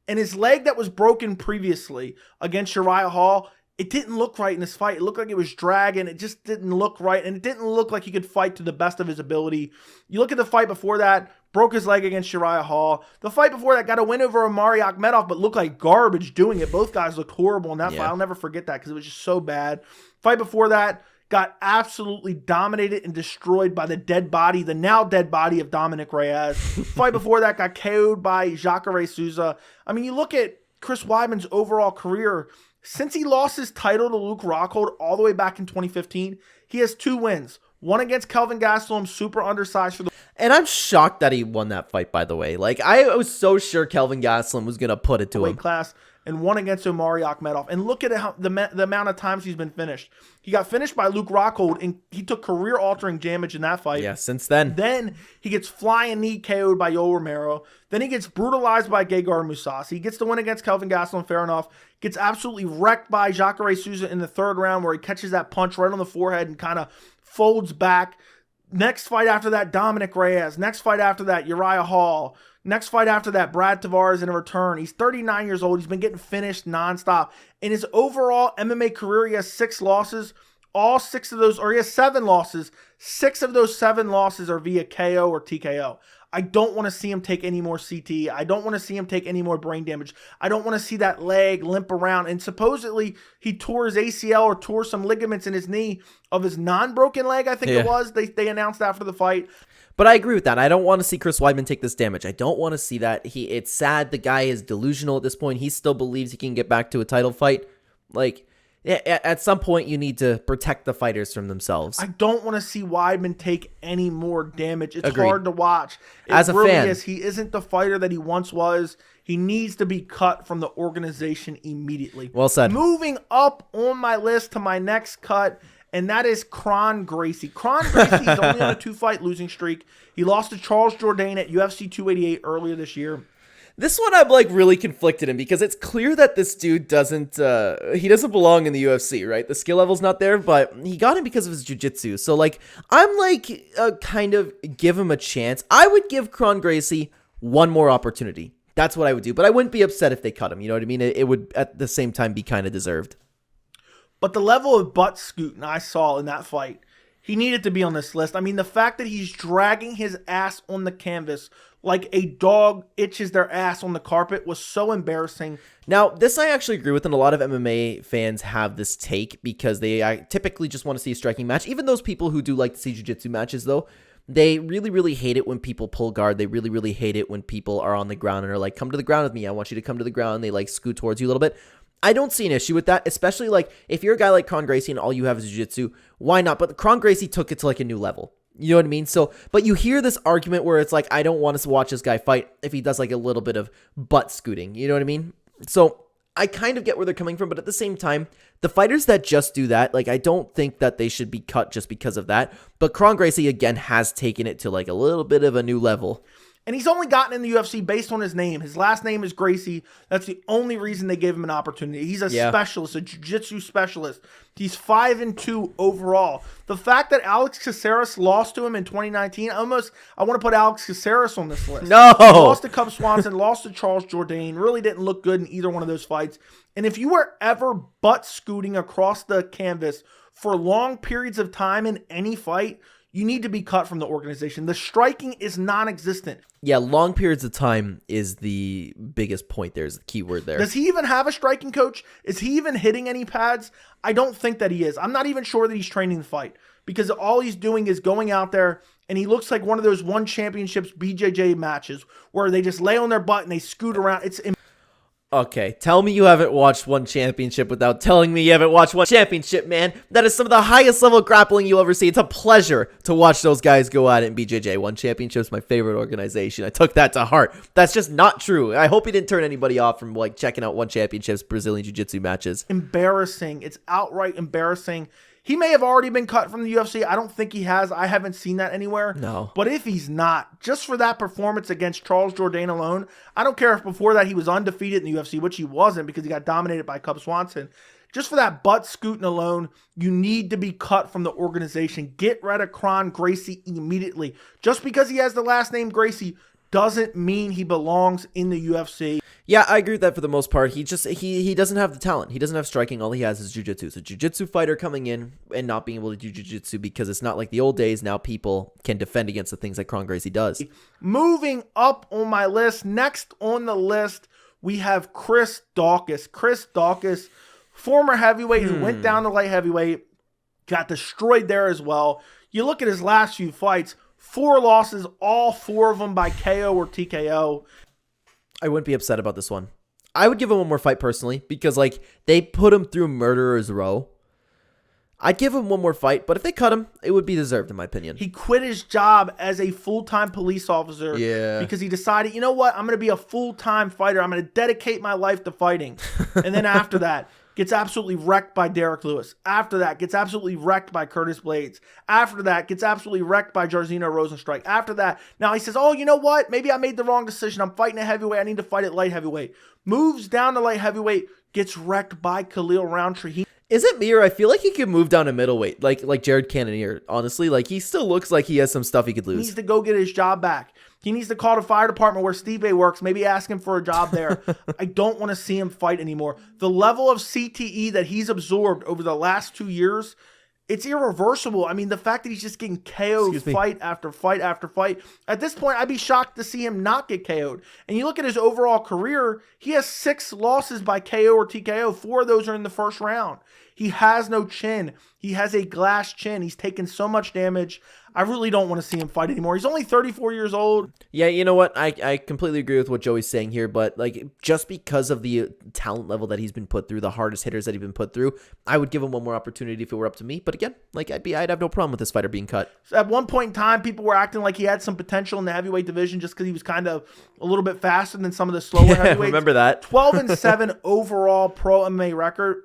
and his leg that was broken previously against Uriah Hall, it didn't look right in this fight. It looked like it was dragging. It just didn't look right, and it didn't look like he could fight to the best of his ability. You look at the fight before that, broke his leg against Uriah Hall. The fight before that got a win over Omari Akhmedov, but looked like garbage doing it. Both guys looked horrible in that fight. I'll never forget that because it was just so bad. Fight before that got absolutely dominated and destroyed by the now dead body of Dominic Reyes. Fight before that got KO'd by Jacare Souza. I mean, you look at Chris Weidman's overall career. Since he lost his title to Luke Rockhold all the way back in 2015, he has 2 wins. One against Kelvin Gastelum, super undersized for the... And I'm shocked that he won that fight, by the way. Like, I was so sure Kelvin Gastelum was going to put it to him. Weight class, and one against Omari Akhmedov. And look at how the amount of times he's been finished. He got finished by Luke Rockhold, and he took career-altering damage in that fight. Yeah, since then. Then he gets flying knee KO'd by Yoel Romero. Then he gets brutalized by Gegard Mousasi. He gets the win against Kelvin Gastelum, fair enough. Gets absolutely wrecked by Jacare Souza in the 3rd round where he catches that punch right on the forehead and kind of folds back. Next fight after that, Dominic Reyes. Next fight after that, Uriah Hall. Next fight after that, Brad Tavares in a return. He's 39 years old. He's been getting finished nonstop. In his overall MMA career, he has 6 losses. All 6 of those, or he has 7 losses. 6 of those 7 losses are via KO or TKO. I don't want to see him take any more CT. I don't want to see him take any more brain damage. I don't want to see that leg limp around. And supposedly he tore his ACL or tore some ligaments in his knee of his non-broken leg, I think it was. They announced after the fight. But I agree with that. I don't want to see Chris Weidman take this damage. I don't want to see that. It's sad the guy is delusional at this point. He still believes he can get back to a title fight. Like, at some point, you need to protect the fighters from themselves. I don't want to see Weidman take any more damage. It's Agreed. hard to watch. As a fan. He isn't the fighter that he once was. He needs to be cut from the organization immediately. Well said. Moving up on my list to my next cut, and that is Gracie. Gracie is only on a 2-fight losing streak. He lost to Charles Jourdain at UFC 288 earlier this year. This one I'm like really conflicted in because it's clear that this dude doesn't belong in the UFC, right? The skill level's not there, but he got him because of his jiu-jitsu. So like, I'm like kind of give him a chance. I would give Gracie one more opportunity. That's what I would do, but I wouldn't be upset if they cut him. You know what I mean? It would at the same time be kind of deserved. But the level of butt scooting I saw in that fight, he needed to be on this list. I mean, the fact that he's dragging his ass on the canvas like a dog itches their ass on the carpet was so embarrassing. Now, this I actually agree with, and a lot of MMA fans have this take because they typically just want to see a striking match. Even those people who do like to see jiu-jitsu matches, though, they really, really hate it when people pull guard. They really, really hate it when people are on the ground and are like, come to the ground with me. I want you to come to the ground. They like scoot towards you a little bit. I don't see an issue with that, especially like if you're a guy like Gracie and all you have is jiu-jitsu, why not? But Gracie took it to like a new level. You know what I mean? So, but you hear this argument where it's like, I don't want to watch this guy fight if he does like a little bit of butt scooting. You know what I mean? So I kind of get where they're coming from, but at the same time, the fighters that just do that, like, I don't think that they should be cut just because of that. But Gracie, again, has taken it to like a little bit of a new level. And he's only gotten in the UFC based on his name. His last name is Gracie. That's the only reason they gave him an opportunity. He's a specialist, a jiu-jitsu specialist. He's 5-2 overall. The fact that Alex Caceres lost to him in 2019, I want to put Alex Caceres on this list. No! He lost to Cub Swanson, lost to Charles Jourdain. Really didn't look good in either one of those fights. And if you were ever butt scooting across the canvas for long periods of time in any fight, you need to be cut from the organization. The striking is non-existent. Yeah, long periods of time is the biggest point. There's the key word there. Does he even have a striking coach? Is he even hitting any pads? I don't think that he is. I'm not even sure that he's training the fight because all he's doing is going out there and he looks like one of those one championships BJJ matches where they just lay on their butt and they scoot around. It's Okay, tell me you haven't watched one championship without telling me you haven't watched one championship, man. That is some of the highest level grappling you'll ever see. It's a pleasure to watch those guys go at it in BJJ. One Championship's my favorite organization. I took that to heart. That's just not true. I hope he didn't turn anybody off from like checking out One Championship's Brazilian Jiu-Jitsu matches. Embarrassing. It's outright embarrassing. He may have already been cut from the UFC. I don't think he has. I haven't seen that anywhere. No. But if he's not, just for that performance against Charles Jourdain alone, I don't care if before that he was undefeated in the UFC, which he wasn't because he got dominated by Cub Swanson. Just for that butt scooting alone, you need to be cut from the organization. Get rid of Gracie immediately. Just because he has the last name Gracie doesn't mean he belongs in the UFC. Yeah, I agree with that for the most part. He doesn't have the talent. He doesn't have striking. All he has is jiu-jitsu. So jiu-jitsu fighter coming in and not being able to do jiu-jitsu because it's not like the old days. Now people can defend against the things that Gracie does. Moving up on my list, next on the list, we have Chris Daukaus. Chris Daukaus, former heavyweight who went down to light heavyweight, got destroyed there as well. You look at his last few fights, 4 losses, all 4 of them by KO or TKO. I wouldn't be upset about this one. I would give him one more fight personally because like they put him through Murderer's Row. I'd give him one more fight, but if they cut him, it would be deserved in my opinion. He quit his job as a full-time police officer because he decided, you know what, I'm going to be a full-time fighter. I'm going to dedicate my life to fighting. And then after that, gets absolutely wrecked by Derek Lewis. After that, gets absolutely wrecked by Curtis Blades. After that, gets absolutely wrecked by Jairzinho Rosenstrike. After that, now he says, oh, you know what? Maybe I made the wrong decision. I'm fighting at heavyweight. I need to fight at light heavyweight. Moves down to light heavyweight, gets wrecked by Khalil Roundtree. Is it me or I feel like he could move down to middleweight, like Jared Cannonier? Honestly, like he still looks like he has some stuff he could He lose. needs to go get his job back. He needs to call the fire department where Steve A works, maybe ask him for a job there. I don't want to see him fight anymore. The level of CTE that he's absorbed over the last 2 years, it's irreversible. I mean, the fact that he's just getting KO'd fight after fight after fight. At this point, I'd be shocked to see him not get KO'd. And you look at his overall career, he has 6 losses by KO or TKO. 4 of those are in the first round. He has no chin. He has a glass chin. He's taken so much damage. I really don't want to see him fight anymore. He's only 34 years old. Yeah, you know what? I completely agree with what Joey's saying here, but like just because of the talent level that he's been put through, the hardest hitters that he's been put through, I would give him one more opportunity if it were up to me. But again, like I'd have no problem with this fighter being cut. So at one point in time, people were acting like he had some potential in the heavyweight division just because he was kind of a little bit faster than some of the slower heavyweights. Remember that? 12-7 overall pro MMA record.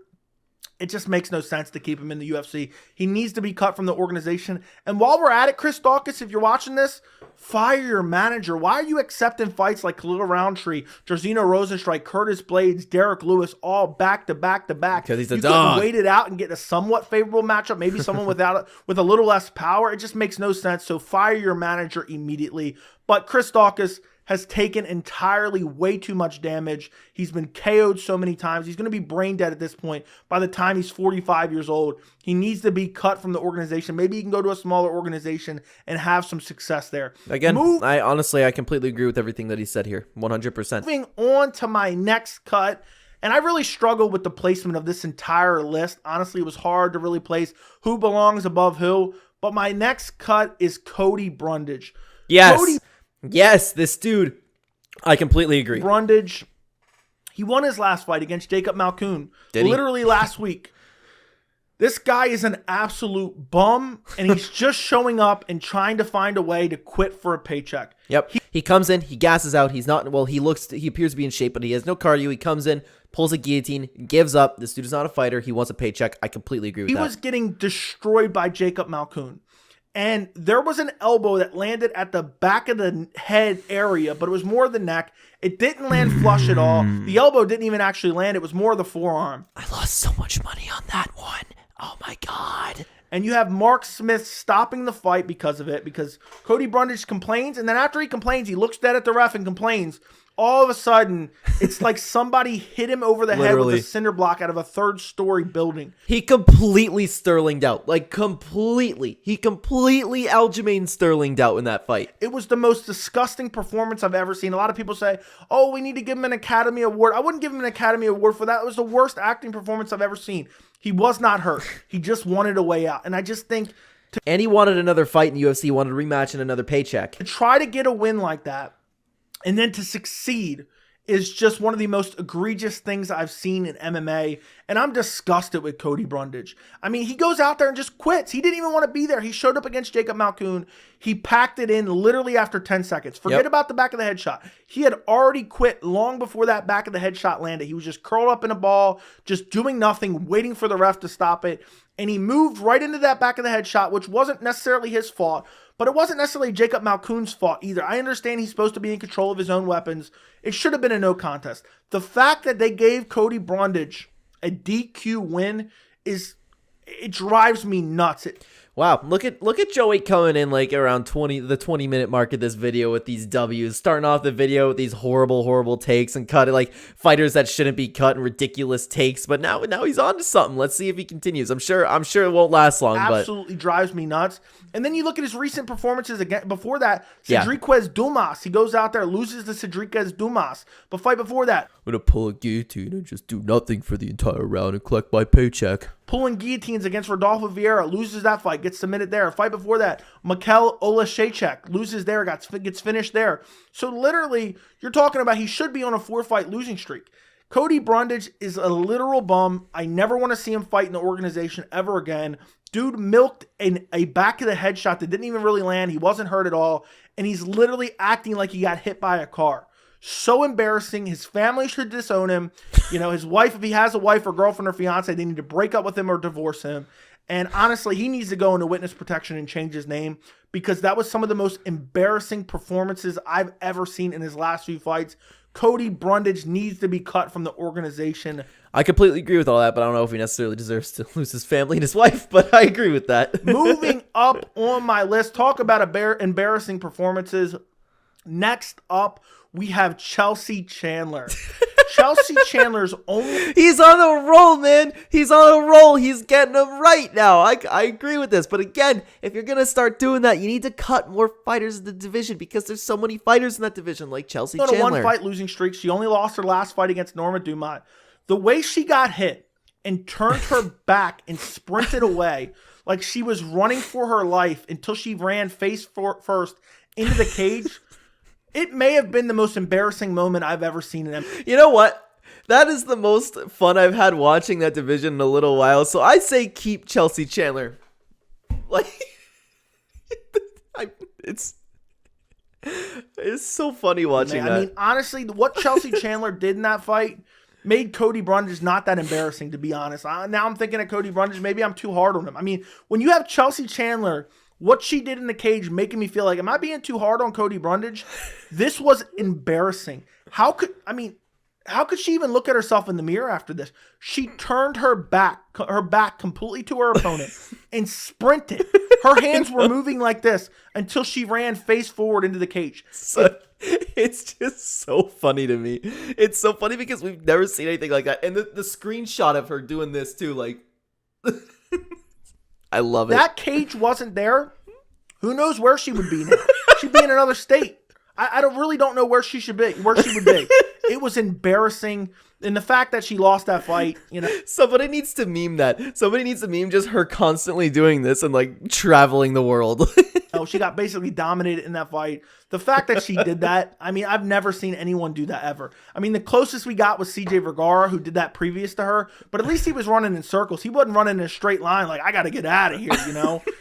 It just makes no sense to keep him in the UFC. He needs to be cut from the organization. And while we're at it, Chris Daukaus, if you're watching this, fire your manager. Why are you accepting fights like Khalil Roundtree, Jairzinho Rosenstrike, Curtis Blades, Derek Lewis, all back to back to back? Because he's a you dog. could wait it out and get a somewhat favorable matchup, maybe someone with a little less power. It just makes no sense. So fire your manager immediately. But Chris Daukaus has taken entirely way too much damage. He's been KO'd so many times. He's going to be brain dead at this point by the time he's 45 years old. He needs to be cut from the organization. Maybe he can go to a smaller organization and have some success there. Again, I completely agree with everything that he said here. 100%. Moving on to my next cut. And I really struggled with the placement of this entire list. Honestly, it was hard to really place who belongs above who. But my next cut is Cody Brundage. Yes, this dude. I completely agree. Brundage, he won his last fight against Jacob Malkoun. Literally last week. This guy is an absolute bum, and he's just showing up and trying to find a way to quit for a paycheck. Yep. He comes in, he gasses out. He's not, well, he appears to be in shape, but he has no cardio. He comes in, pulls a guillotine, gives up. This dude is not a fighter. He wants a paycheck. I completely agree with that. He was getting destroyed by Jacob Malkoun. And there was an elbow that landed at the back of the head area, but it was more the neck. It didn't land flush at all. The elbow didn't even actually land. It was more the forearm. I lost so much money on that one. Oh, my God. And you have Mark Smith stopping the fight because of it, because Cody Brundage complains, and then after he complains, he looks dead at the ref and complains. All of a sudden, it's like somebody hit him over the head with a cinder block out of a 3rd-story building. He completely Sterlinged out. Like, completely. He completely Aljamain Sterlinged out in that fight. It was the most disgusting performance I've ever seen. A lot of people say, oh, we need to give him an Academy Award. I wouldn't give him an Academy Award for that. It was the worst acting performance I've ever seen. He was not hurt. He just wanted a way out. And I just think... And he wanted another fight in the UFC. He wanted a rematch and another paycheck. To try to get a win like that, and then to succeed, is just one of the most egregious things I've seen in MMA, and I'm disgusted with Cody Brundage. I mean, he goes out there and just quits. He didn't even want to be there. He showed up against Jacob Malkoun. He packed it in literally after 10 seconds. Forget about the back of the head shot. He had already quit long before that back of the head shot landed. He was just curled up in a ball, just doing nothing, waiting for the ref to stop it, and he moved right into that back of the head shot, which wasn't necessarily his fault. But it wasn't necessarily Jacob Malkoun's fault either. I understand he's supposed to be in control of his own weapons. It should have been a no contest. The fact that they gave Cody Brundage a DQ win it drives me nuts. Wow, look at Joey coming in like around the 20-minute mark of this video with these W's, starting off the video with these horrible takes and cutting like fighters that shouldn't be cut and ridiculous takes. But now he's on to something. Let's see if he continues. I'm sure it won't last long. Absolutely drives me nuts. And then you look at his recent performances again. Before that, Cedriquez Dumas. He goes out there, loses to Cedriquez Dumas. But fight before that, I'm gonna pull a guillotine and just do nothing for the entire round and collect my paycheck. Pulling guillotines against Rodolfo Vieira, loses that fight, gets submitted there. A fight before that, Mikel Olashechek loses there, gets finished there. So literally, you're talking about he should be on a 4-fight losing streak. Cody Brundage is a literal bum. I never want to see him fight in the organization ever again. Dude milked a back of the head shot that didn't even really land. He wasn't hurt at all. And he's literally acting like he got hit by a car. So embarrassing. His family should disown him. You know, his wife, if he has a wife or girlfriend or fiance, they need to break up with him or divorce him. And honestly, he needs to go into witness protection and change his name, because that was some of the most embarrassing performances I've ever seen in his last few fights. Cody Brundage needs to be cut from the organization I completely agree with all that, but I don't know if he necessarily deserves to lose his family and his wife, but I agree with that. Moving up on my list, talk about embarrassing performances. Next up, we have Chelsea Chandler. Chelsea Chandler's only... He's on a roll, man. He's on a roll. He's getting them right now. I agree with this. But again, if you're going to start doing that, you need to cut more fighters in the division because there's so many fighters in that division like Chelsea Chandler. On a one-fight losing streak. She only lost her last fight against Norma Dumont. The way she got hit and turned her back and sprinted away like she was running for her life until she ran face first into the cage, it may have been the most embarrassing moment I've ever seen in MMA. You know what? That is the most fun I've had watching that division in a little while. So I say keep Chelsea Chandler. Like, it's so funny watching that. I mean, honestly, what Chelsea Chandler did in that fight made Cody Brundage not that embarrassing, to be honest. Now I'm thinking of Cody Brundage. Maybe I'm too hard on him. I mean, when you have Chelsea Chandler, what she did in the cage making me feel like, am I being too hard on Cody Brundage? This was embarrassing. How could she even look at herself in the mirror after this? She turned her back completely to her opponent and sprinted. Her hands were moving like this until she ran face forward into the cage. It's just so funny to me. It's so funny because we've never seen anything like that. And the screenshot of her doing this too, like, I love it. That cage wasn't there. Who knows where she would be now? She'd be in another state. I really don't know where she would be. It was embarrassing. And the fact that she lost that fight, Somebody needs to meme that. Somebody needs to meme just her constantly doing this and like traveling the world. She got basically dominated in that fight. The fact that she did that, I mean, I've never seen anyone do that ever. I mean, the closest we got was CJ Vergara, who did that previous to her, but at least he was running in circles. He wasn't running in a straight line like, I got to get out of here,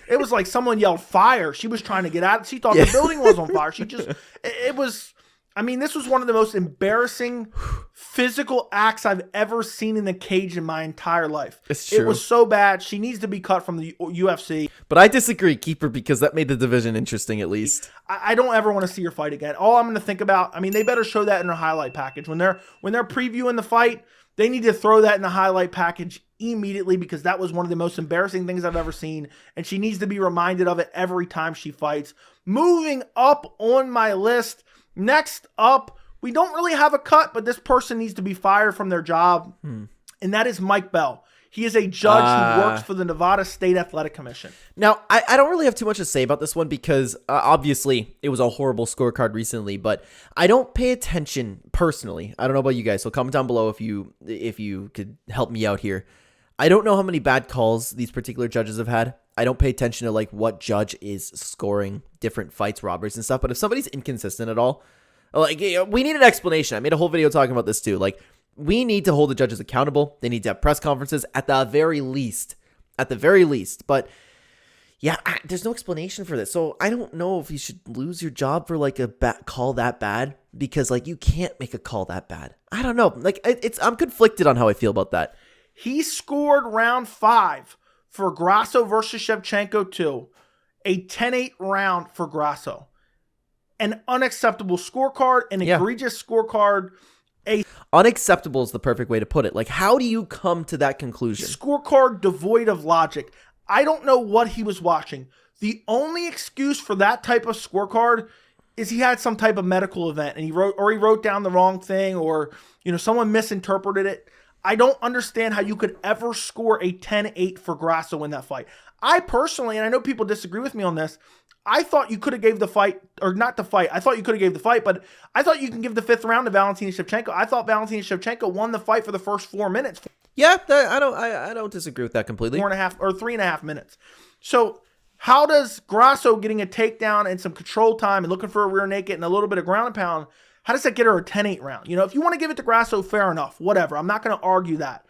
It was like someone yelled fire. She was trying to get out. She thought the building was on fire. This was one of the most embarrassing physical acts I've ever seen in the cage in my entire life. It's true. It was so bad. She needs to be cut from the UFC. But I disagree. Keep her because that made the division interesting at least. I don't ever want to see her fight again. All I'm going to think about, they better show that in their highlight package. When they're previewing the fight, they need to throw that in the highlight package immediately because that was one of the most embarrassing things I've ever seen. And she needs to be reminded of it every time she fights. Moving up on my list. Next up, we don't really have a cut, but this person needs to be fired from their job, and that is Mike Bell. He is a judge who works for the Nevada State Athletic Commission. Now, I don't really have too much to say about this one because obviously it was a horrible scorecard recently, but I don't pay attention personally. I don't know about you guys, so comment down below if you could help me out here. I don't know how many bad calls these particular judges have had. I don't pay attention to like what judge is scoring different fights, robberies and stuff. But if somebody's inconsistent at all, like we need an explanation. I made a whole video talking about this too. Like we need to hold the judges accountable. They need to have press conferences at the very least. But yeah, there's no explanation for this. So I don't know if you should lose your job for like a call that bad because like you can't make a call that bad. I don't know. Like I'm conflicted on how I feel about that. He scored round 5 for Grasso versus Shevchenko 2, a 10-8 round for Grasso. An unacceptable scorecard, an egregious scorecard. Unacceptable is the perfect way to put it. Like, how do you come to that conclusion? Scorecard devoid of logic. I don't know what he was watching. The only excuse for that type of scorecard is he had some type of medical event and he wrote down the wrong thing or someone misinterpreted it. I don't understand how you could ever score a 10-8 for Grasso in that fight. I personally, and I know people disagree with me on this, I thought you could have gave the fight, or not the fight. I thought you could have gave the fight, but I thought you can give the 5th round to Valentina Shevchenko. I thought Valentina Shevchenko won the fight for the first 4 minutes. Yeah, I don't disagree with that completely. 4.5 or 3.5 minutes. So how does Grasso getting a takedown and some control time and looking for a rear naked and a little bit of ground and pound, how does that get her a 10-8 round? If you want to give it to Grasso, fair enough, whatever. I'm not going to argue that.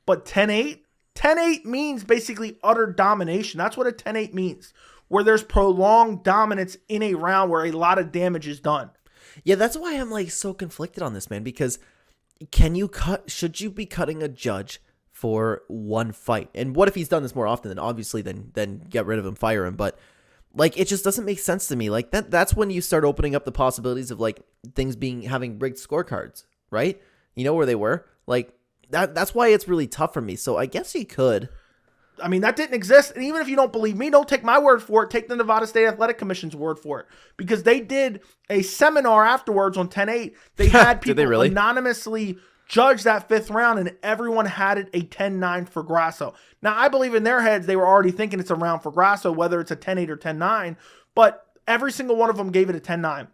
But 10-8? 10-8 means basically utter domination. That's what a 10-8 means, where there's prolonged dominance in a round where a lot of damage is done. Yeah, that's why I'm like so conflicted on this, man, because should you be cutting a judge for one fight? And what if he's done this more often? Then obviously then get rid of him, fire him. But like, it just doesn't make sense to me. Like that's when you start opening up the possibilities of like things having rigged scorecards, right? You know where they were? Like that's why it's really tough for me. So I guess he could. I mean, that didn't exist. And even if you don't believe me, don't take my word for it. Take the Nevada State Athletic Commission's word for it. Because they did a seminar afterwards on 10-8. They had people really? anonymously judge that 5th round, and everyone had it a 10-9 for Grasso. Now, I believe in their heads, they were already thinking it's a round for Grasso, whether it's a 10-8 or 10-9. But every single one of them gave it a 10-9.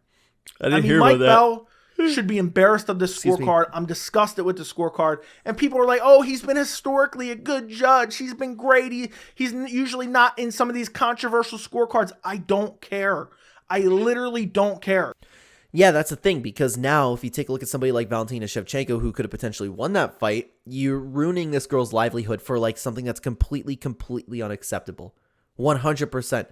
I didn't hear Mike about that. Bell should be embarrassed of this scorecard. I'm disgusted with the scorecard. And people are like, oh, he's been historically a good judge. He's been great. He's usually not in some of these controversial scorecards. I don't care. I literally don't care. Yeah, that's the thing, because now if you take a look at somebody like Valentina Shevchenko, who could have potentially won that fight, you're ruining this girl's livelihood for like something that's completely unacceptable. 100%.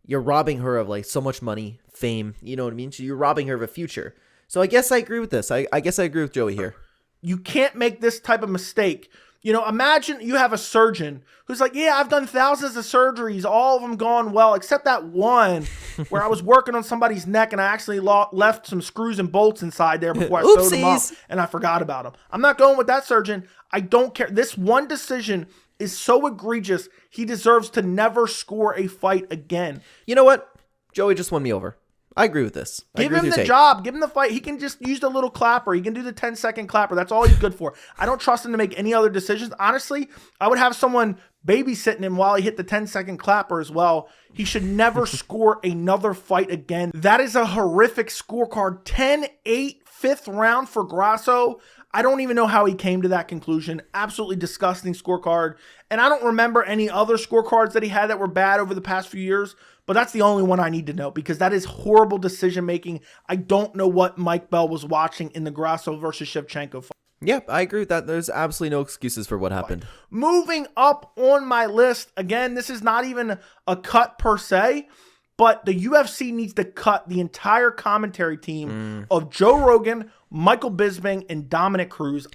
You're robbing her of like so much money, fame, you know what I mean? So you're robbing her of a future. So I guess I agree with this. I guess I agree with Joey here. You can't make this type of mistake. You know, imagine you have a surgeon who's like, yeah, I've done thousands of surgeries, all of them gone well, except that one where I was working on somebody's neck and I actually left some screws and bolts inside there before I sewed them up and I forgot about them. I'm not going with that surgeon. I don't care. This one decision is so egregious, he deserves to never score a fight again. You know what? Joey just won me over. I agree with this. Give him the job. Give him the fight. He can just use the little clapper. He can do the 10-second clapper. That's all he's good for. I don't trust him to make any other decisions. Honestly, I would have someone babysitting him while he hit the 10-second clapper as well. He should never score another fight again. That is a horrific scorecard. 10-8, 5th round for Grasso. I don't even know how he came to that conclusion. Absolutely disgusting scorecard. And I don't remember any other scorecards that he had that were bad over the past few years. But that's the only one I need to know, because that is horrible decision-making. I don't know what Mike Bell was watching in the Grasso versus Shevchenko fight. Yeah, I agree with that. There's absolutely no excuses for what happened. Moving up on my list, again, this is not even a cut per se, but the UFC needs to cut the entire commentary team of Joe Rogan, Michael Bisping, and Dominic Cruz.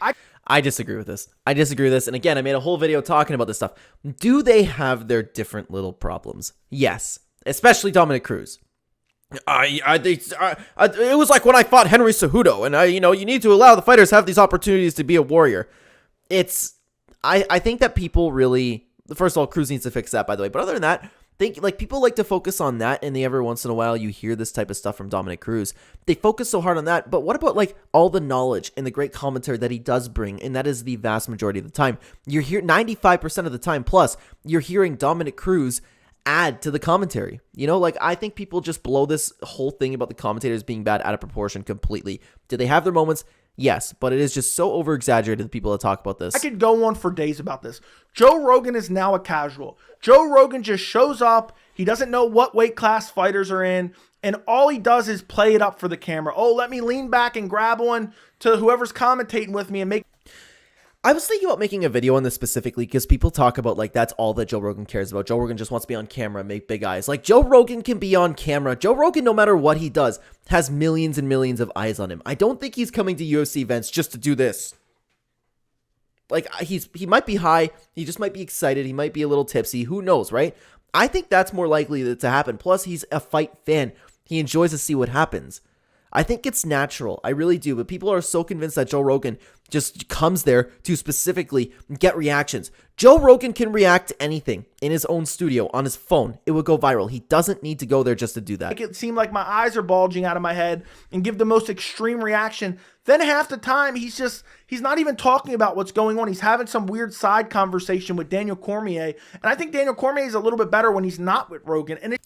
I disagree with this. And again, I made a whole video talking about this stuff. Do they have their different little problems? Yes. Especially Dominic Cruz. It was like when I fought Henry Cejudo, and you need to allow the fighters to have these opportunities to be a warrior. I think that people really, first of all, Cruz needs to fix that, by the way. But other than that, people like to focus on that, and every once in a while you hear this type of stuff from Dominic Cruz. They focus so hard on that, but what about like all the knowledge and the great commentary that he does bring? And that is the vast majority of the time. You're here 95% of the time plus. You're hearing Dominic Cruz add to the commentary. I think people just blow this whole thing about the commentators being bad out of proportion completely. Do they have their moments? Yes, but it is just so over-exaggerated, the people that talk about this. I could go on for days about this. Joe Rogan is now a casual. Joe Rogan just shows up. He doesn't know what weight class fighters are in, and all he does is play it up for the camera. Oh, let me lean back and grab one to whoever's commentating with me and make... I was thinking about making a video on this specifically because people talk about like that's all that Joe Rogan cares about. Joe Rogan just wants to be on camera and make big eyes. Like, Joe Rogan can be on camera. Joe Rogan, no matter what he does, has millions and millions of eyes on him. I don't think he's coming to UFC events just to do this. Like, he might be high. He just might be excited. He might be a little tipsy. Who knows, right? I think that's more likely to happen. Plus, he's a fight fan. He enjoys to see what happens. I think it's natural. I really do. But people are so convinced that Joe Rogan just comes there to specifically get reactions. Joe Rogan can react to anything in his own studio on his phone. It would go viral. He doesn't need to go there just to do that. Make it seem like my eyes are bulging out of my head and give the most extreme reaction. Then half the time, he's not even talking about what's going on. He's having some weird side conversation with Daniel Cormier. And I think Daniel Cormier is a little bit better when he's not with Rogan. And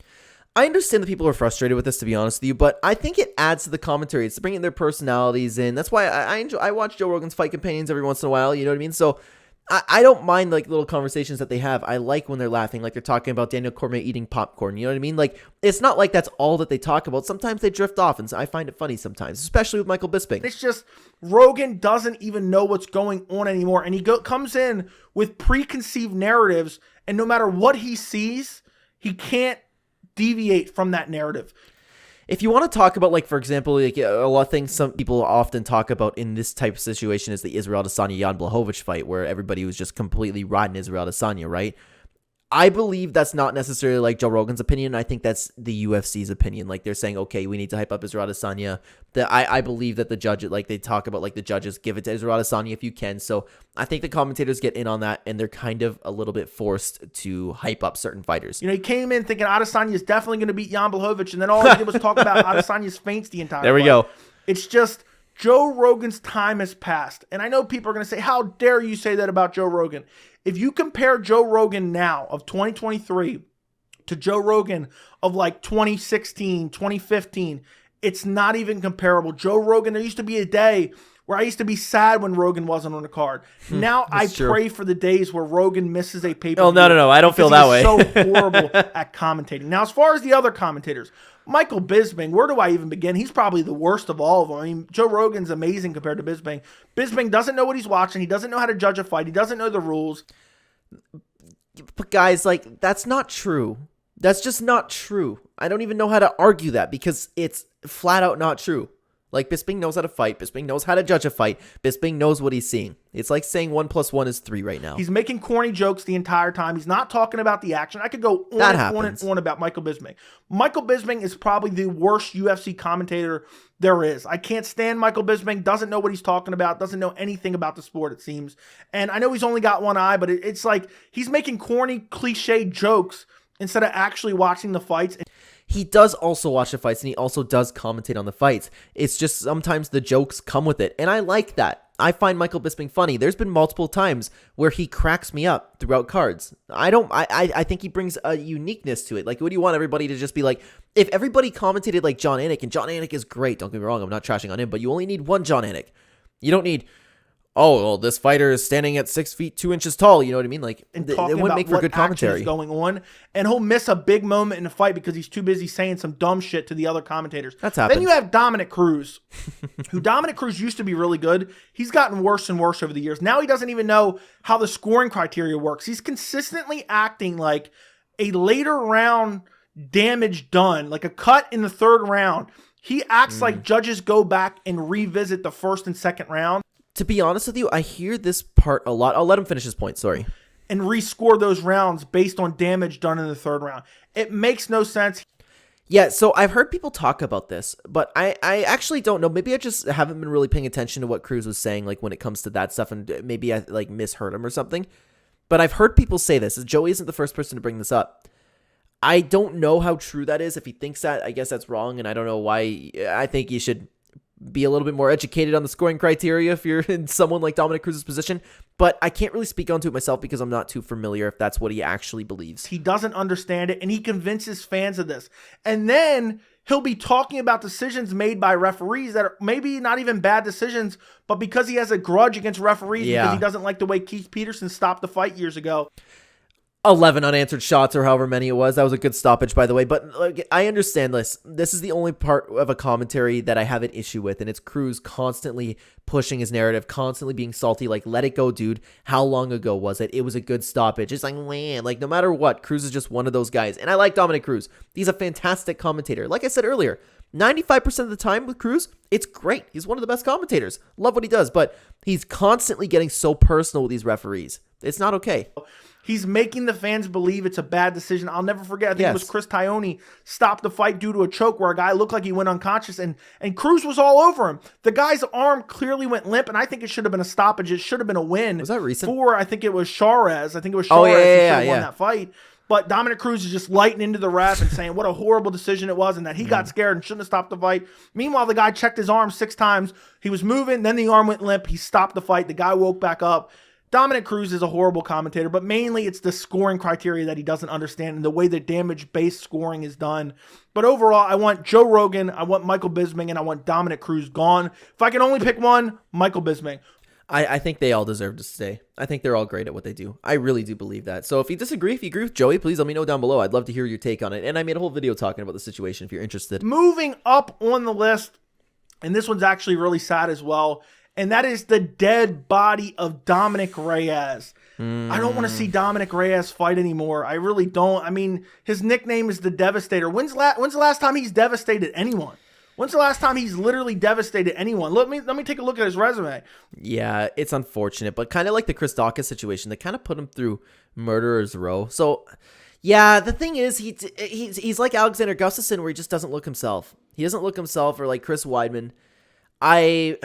I understand that people are frustrated with this, to be honest with you, but I think it adds to the commentary. It's bringing their personalities in. That's why I watch Joe Rogan's Fight Companions every once in a while. You know what I mean? So I don't mind like little conversations that they have. I like when they're laughing, like they're talking about Daniel Cormier eating popcorn. You know what I mean? Like, it's not like that's all that they talk about. Sometimes they drift off, and I find it funny sometimes, especially with Michael Bisping. It's just Rogan doesn't even know what's going on anymore, and he comes in with preconceived narratives, and no matter what he sees, he can't deviate from that narrative. If you want to talk about, like, for example, like a lot of things some people often talk about in this type of situation is the Israel Adesanya Jan Blachowicz fight, where everybody was just completely riding Israel Adesanya, right? I believe that's not necessarily like Joe Rogan's opinion. I think that's the UFC's opinion. Like they're saying, okay, we need to hype up Israel Adesanya. I believe that the judges, like they talk about, like the judges give it to Israel Adesanya if you can. So I think the commentators get in on that, and they're kind of a little bit forced to hype up certain fighters. You know, he came in thinking Adesanya is definitely going to beat Jan Blachowicz, and then all he did was talk about Adesanya's feints the entire There we fight. go. It's just Joe Rogan's time has passed. And I know people are going to say, how dare you say that about Joe Rogan? If you compare Joe Rogan now of 2023 to Joe Rogan of like 2016, 2015, it's not even comparable. Joe Rogan, there used to be a day where I used to be sad when Rogan wasn't on the card. Now I pray for the days where Rogan misses a pay-per-view. Oh, no. I don't feel that way. He's so horrible at commentating. Now, as far as the other commentators, Michael Bisping, where do I even begin? He's probably the worst of all of them. I mean, Joe Rogan's amazing compared to Bisping. Bisping doesn't know what he's watching. He doesn't know how to judge a fight. He doesn't know the rules. But guys, like, that's not true. That's just not true. I don't even know how to argue that because it's flat out not true. Like, Bisping knows how to fight. Bisping knows how to judge a fight. Bisping knows what he's seeing. It's like saying 1 + 1 is 3 right now. He's making corny jokes the entire time. He's not talking about the action. I could go on and on about Michael Bisping. Michael Bisping is probably the worst UFC commentator there is. I can't stand Michael Bisping. Doesn't know what he's talking about. Doesn't know anything about the sport, it seems. And I know he's only got one eye, but it's like he's making corny, cliche jokes instead of actually watching the fights. He does also watch the fights, and he also does commentate on the fights. It's just sometimes the jokes come with it, and I like that. I find Michael Bisping funny. There's been multiple times where he cracks me up throughout cards. I think he brings a uniqueness to it. Like, what do you want everybody to just be like? If everybody commentated like John Anik, and John Anik is great, don't get me wrong, I'm not trashing on him, but you only need one John Anik. You don't need, oh, well, this fighter is standing at 6 feet 2 inches tall. You know what I mean? Like, and it wouldn't make for good commentary. Is going on, and he'll miss a big moment in the fight because he's too busy saying some dumb shit to the other commentators. That's happened. Then you have Dominic Cruz, who Dominic Cruz used to be really good. He's gotten worse and worse over the years. Now he doesn't even know how the scoring criteria works. He's consistently acting like a later round damage done, like a cut in the 3rd round. He acts like judges go back and revisit the 1st and 2nd round. To be honest with you, I hear this part a lot. I'll let him finish his point, sorry. And rescore those rounds based on damage done in the 3rd round. It makes no sense. Yeah, so I've heard people talk about this, but I actually don't know. Maybe I just haven't been really paying attention to what Cruz was saying, like when it comes to that stuff, and maybe I like misheard him or something. But I've heard people say this. Joey isn't the first person to bring this up. I don't know how true that is. If he thinks that, I guess that's wrong, and I don't know why. I think you should be a little bit more educated on the scoring criteria if you're in someone like Dominic Cruz's position, but I can't really speak onto it myself because I'm not too familiar if that's what he actually believes. He doesn't understand it, and he convinces fans of this. And then he'll be talking about decisions made by referees that are maybe not even bad decisions, but because he has a grudge against referees because he doesn't like the way Keith Peterson stopped the fight years ago. 11 unanswered shots or however many it was. That was a good stoppage, by the way. But like, I understand this. This is the only part of a commentary that I have an issue with, and it's Cruz constantly pushing his narrative, constantly being salty. Like, let it go, dude. How long ago was it? It was a good stoppage. It's like, man, like no matter what, Cruz is just one of those guys. And I like Dominic Cruz. He's a fantastic commentator. Like I said earlier, 95% of the time with Cruz, it's great. He's one of the best commentators. Love what he does, but he's constantly getting so personal with these referees. It's not okay. He's making the fans believe it's a bad decision. I'll never forget. I think it was Chris Tione stopped the fight due to a choke where a guy looked like he went unconscious, and Cruz was all over him. The guy's arm clearly went limp, and I think it should have been a stoppage. It should have been a win. Was that recent? I think it was Suarez. Who should have won that fight. But Dominic Cruz is just lighting into the ref and saying what a horrible decision it was and that he got scared and shouldn't have stopped the fight. Meanwhile, the guy checked his arm 6 times. He was moving, then the arm went limp. He stopped the fight. The guy woke back up. Dominic Cruz is a horrible commentator, but mainly it's the scoring criteria that he doesn't understand and the way that damage-based scoring is done. But overall, I want Joe Rogan, I want Michael Bisping, and I want Dominic Cruz gone. If I can only pick one, Michael Bisping. I think they all deserve to stay. I think they're all great at what they do. I really do believe that. So if you disagree, if you agree with Joey, please let me know down below. I'd love to hear your take on it. And I made a whole video talking about the situation if you're interested. Moving up on the list, and this one's actually really sad as well, and that is the dead body of Dominic Reyes. I don't want to see Dominic Reyes fight anymore. I really don't. I mean, his nickname is the Devastator. When's the last time he's devastated anyone? When's the last time he's literally devastated anyone? Let me take a look at his resume. Yeah, it's unfortunate, but kind of like the Chris Daukaus situation, they kind of put him through murderer's row. So, yeah, the thing is, he's like Alexander Gustafsson, where he just doesn't look himself. He doesn't look himself, or like Chris Weidman. I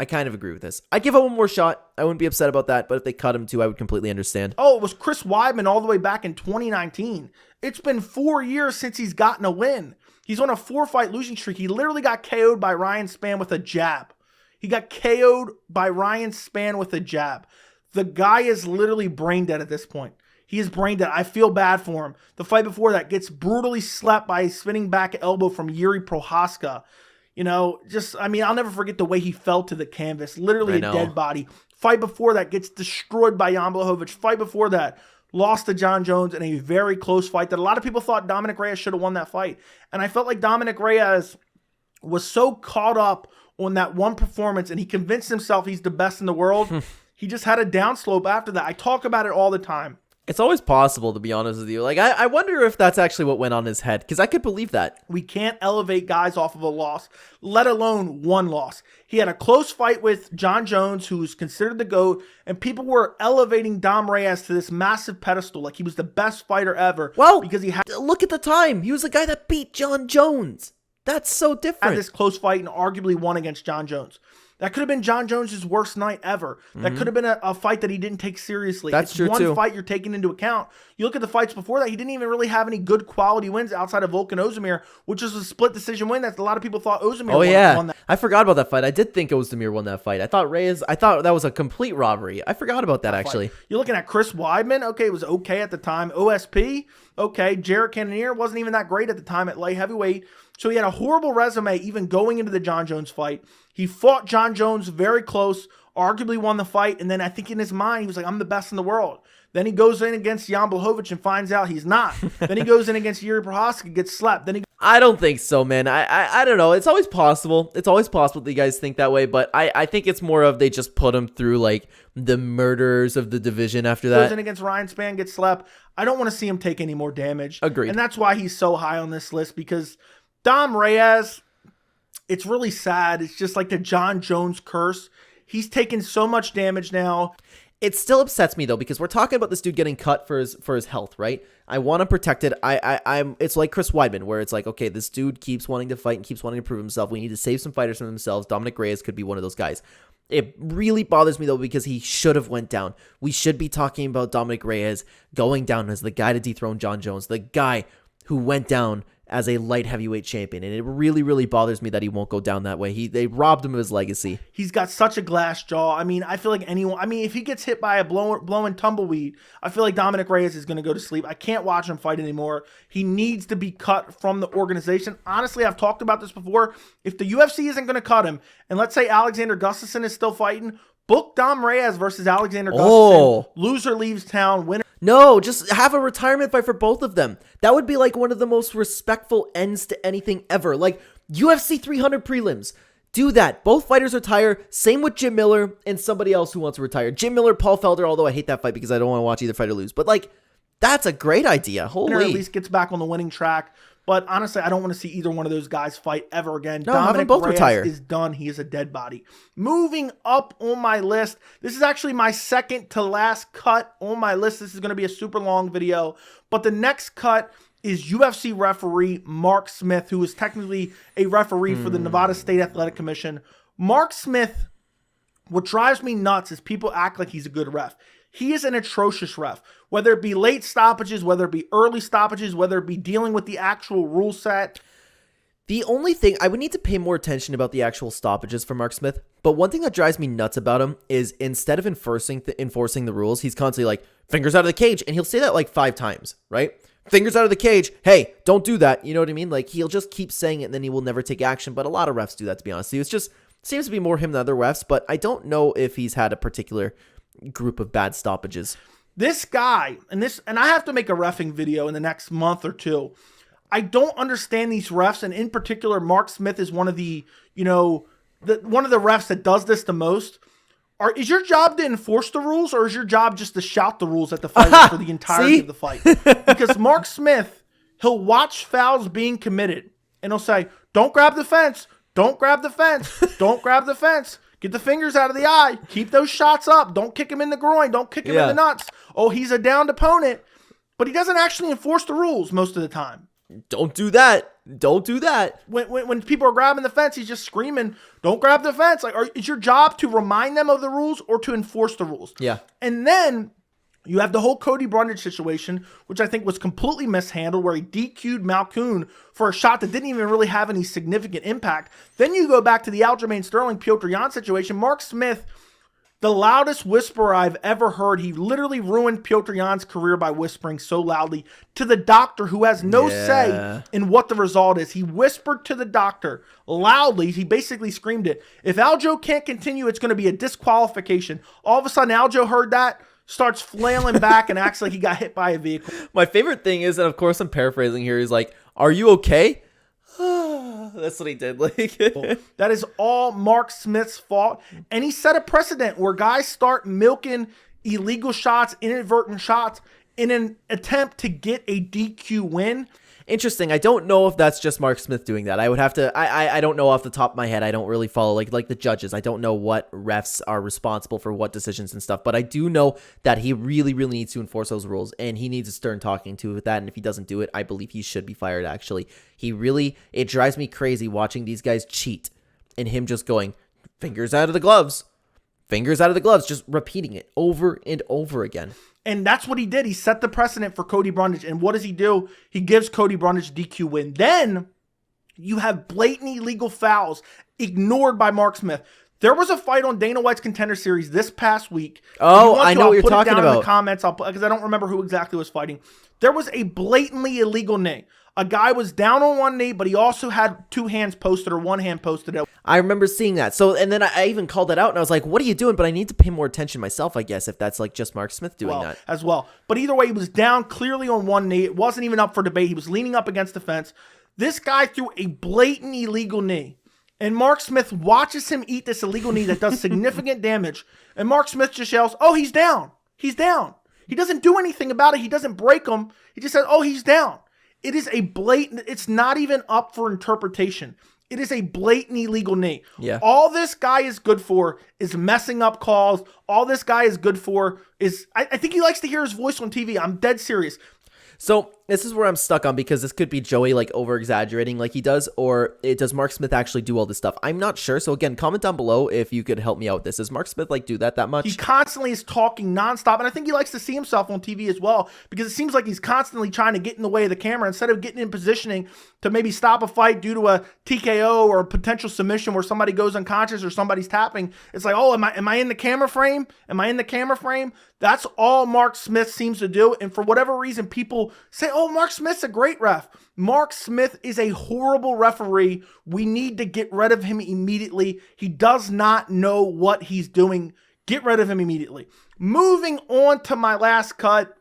kind of agree with this. I'd give him one more shot. I wouldn't be upset about that, but if they cut him too, I would completely understand. Oh, it was Chris Weidman all the way back in 2019. It's been 4 years since he's gotten a win. He's on a 4-fight losing streak. He literally got KO'd by Ryan Spann with a jab. He got KO'd by Ryan Spann with a jab. The guy is literally brain dead at this point. He is brain dead. I feel bad for him. The fight before that gets brutally slapped by a spinning back elbow from Yuri Prohaska. You know, I'll never forget the way he fell to the canvas. Literally a dead body. Fight before that gets destroyed by Jan Blachowicz. Fight before that lost to John Jones in a very close fight that a lot of people thought Dominic Reyes should have won that fight. And I felt like Dominic Reyes was so caught up on that one performance and he convinced himself he's the best in the world. He just had a downslope after that. I talk about it all the time. It's always possible, to be honest with you. Like, I wonder if that's actually what went on his head, because I could believe that. We can't elevate guys off of a loss, let alone one loss. He had a close fight with John Jones, who's considered the GOAT, and people were elevating Dom Reyes to this massive pedestal, like he was the best fighter ever. Well, because he had look at the time. He was the guy that beat John Jones. That's so different. this close fight and arguably won against John Jones. That could have been John Jones' worst night ever. That could have been a fight that he didn't take seriously. That's true, one too. fight you're taking into account. You look at the fights before that, he didn't even really have any good quality wins outside of Volkan Ozdemir, which was a split decision win that a lot of people thought Ozdemir won that. I forgot about that fight. I did think Ozdemir won that fight. I thought that was a complete robbery. I forgot about that, actually. You're looking at Chris Weidman. Okay, it was okay at the time. OSP, okay. Jarrett Cannonier wasn't even that great at the time at light heavyweight. So he had a horrible resume even going into the John Jones fight. He fought John Jones very close, arguably won the fight, and then I think in his mind, he was like, I'm the best in the world. Then he goes in against Jan Blachowicz and finds out he's not. Then he goes in against Yuri Prohaska, gets slapped. I don't think so, man. I don't know. It's always possible. It's always possible that you guys think that way, but I think it's more of they just put him through, like, the murderers of the division after that. Goes in against Ryan Spann, gets slapped. I don't want to see him take any more damage. Agreed. And that's why he's so high on this list, because Dom Reyes, it's really sad. It's just like the John Jones curse. He's taken so much damage now. It still upsets me, though, because we're talking about this dude getting cut for his health, right? I want to protect it. It's like Chris Weidman, where it's like, okay, this dude keeps wanting to fight and keeps wanting to prove himself. We need to save some fighters from themselves. Dominic Reyes could be one of those guys. It really bothers me, though, because he should have went down. We should be talking about Dominic Reyes going down as the guy to dethrone John Jones, the guy who went down as a light heavyweight champion, and it really, really bothers me that he won't go down that way. They robbed him of his legacy. He's got such a glass jaw. I mean, I feel like if he gets hit by a blowing tumbleweed, I feel like Dominic Reyes is going to go to sleep. I can't watch him fight anymore. He needs to be cut from the organization. Honestly, I've talked about this before. If the UFC isn't going to cut him, and let's say Alexander Gustafsson is still fighting, book Dom Reyes versus Alexander Gustafsson. Loser leaves town, winner. No, just have a retirement fight for both of them. That would be like one of the most respectful ends to anything ever. Like UFC 300 prelims. Do that. Both fighters retire. Same with Jim Miller and somebody else who wants to retire. Jim Miller, Paul Felder, although I hate that fight because I don't want to watch either fighter lose. But like, that's a great idea. Holy. Or at least gets back on the winning track. But honestly, I don't want to see either one of those guys fight ever again. No, have them both retire. Is done. He is a dead body. Moving up on my list, this is actually my second to last cut on my list. This is going to be a super long video. But the next cut is UFC referee Mark Smith, who is technically a referee for the Nevada State Athletic Commission. Mark Smith, what drives me nuts is people act like he's a good ref. He is an atrocious ref, whether it be late stoppages, whether it be early stoppages, whether it be dealing with the actual rule set. The only thing, I would need to pay more attention about the actual stoppages for Mark Smith, but one thing that drives me nuts about him is instead of enforcing the rules, he's constantly like, fingers out of the cage, and he'll say that like 5 times, right? Fingers out of the cage, hey, don't do that, you know what I mean? Like, he'll just keep saying it, and then he will never take action, but a lot of refs do that, to be honest. It's just, seems to be more him than other refs, but I don't know if he's had a particular group of bad stoppages. This guy, and I have to make a reffing video in the next month or two. I don't understand these refs, and in particular, Mark Smith is one of the, one of the refs that does this the most. Is your job to enforce the rules, or is your job just to shout the rules at the fighters for the entirety of the fight? Because Mark Smith, he'll watch fouls being committed. and he'll say, don't grab the fence. Don't grab the fence. Don't grab the fence. Get the fingers out of the eye. Keep those shots up. Don't kick him in the groin. Don't kick him in the nuts. Oh, he's a downed opponent. But he doesn't actually enforce the rules most of the time. Don't do that. Don't do that. When people are grabbing the fence, he's just screaming, don't grab the fence. Like, is your job to remind them of the rules or to enforce the rules? Yeah. And then you have the whole Cody Brundage situation, which I think was completely mishandled, where he DQ'd Malkoun for a shot that didn't even really have any significant impact. Then you go back to the Aljamain Sterling, Petr Yan situation. Mark Smith, the loudest whisperer I've ever heard, he literally ruined Petr Yan's career by whispering so loudly to the doctor, who has no say in what the result is. He whispered to the doctor loudly. He basically screamed it. If Aljo can't continue, it's going to be a disqualification. All of a sudden, Aljo heard that, starts flailing back and acts like he got hit by a vehicle. My favorite thing is, and of course I'm paraphrasing here, he's like, are you okay? That's what he did. That is all Mark Smith's fault. And he set a precedent where guys start milking illegal shots, inadvertent shots, in an attempt to get a DQ win. Interesting. I don't know if that's just Mark Smith doing that. I would have to, I don't know off the top of my head. I don't really follow like the judges. I don't know what refs are responsible for what decisions and stuff, but I do know that he really, really needs to enforce those rules, and he needs a stern talking to with that. And if he doesn't do it, I believe he should be fired, actually. It drives me crazy watching these guys cheat and him just going, fingers out of the gloves, just repeating it over and over again. And that's what he did. He set the precedent for Cody Brundage. And what does he do? He gives Cody Brundage DQ win. Then you have blatant illegal fouls ignored by Mark Smith. There was a fight on Dana White's Contender Series this past week. Oh, I know what you're talking about. I'll put it down in the comments because I don't remember who exactly was fighting. There was a blatantly illegal knee. A guy was down on one knee, but he also had two hands posted or one hand posted. I remember seeing that. So, and then I even called that out, and I was like, what are you doing? But I need to pay more attention myself, I guess, if that's like just Mark Smith doing that. As well. But either way, he was down clearly on one knee. It wasn't even up for debate. He was leaning up against the fence. This guy threw a blatant illegal knee. And Mark Smith watches him eat this illegal knee that does significant damage. And Mark Smith just yells, oh, he's down. He's down. He doesn't do anything about it. He doesn't break him. He just says, oh, he's down. It is a blatant, it's not even up for interpretation. It is a blatant illegal knee. Yeah. All this guy is good for is messing up calls. All this guy is good for is, I think he likes to hear his voice on TV. I'm dead serious. So this is where I'm stuck on, because this could be Joey like over exaggerating like he does, or does Mark Smith actually do all this stuff? I'm not sure. So again, comment down below if you could help me out with this. Does Mark Smith like do that much? He constantly is talking nonstop, and I think he likes to see himself on TV as well, because it seems like he's constantly trying to get in the way of the camera instead of getting in positioning to maybe stop a fight due to a TKO or a potential submission where somebody goes unconscious or somebody's tapping. It's like, oh, am I in the camera frame? Am I in the camera frame? That's all Mark Smith seems to do. And for whatever reason, people say, oh, Mark Smith's a great ref. Mark Smith is a horrible referee. We need to get rid of him immediately. He does not know what he's doing. Get rid of him immediately. Moving on to my last cut.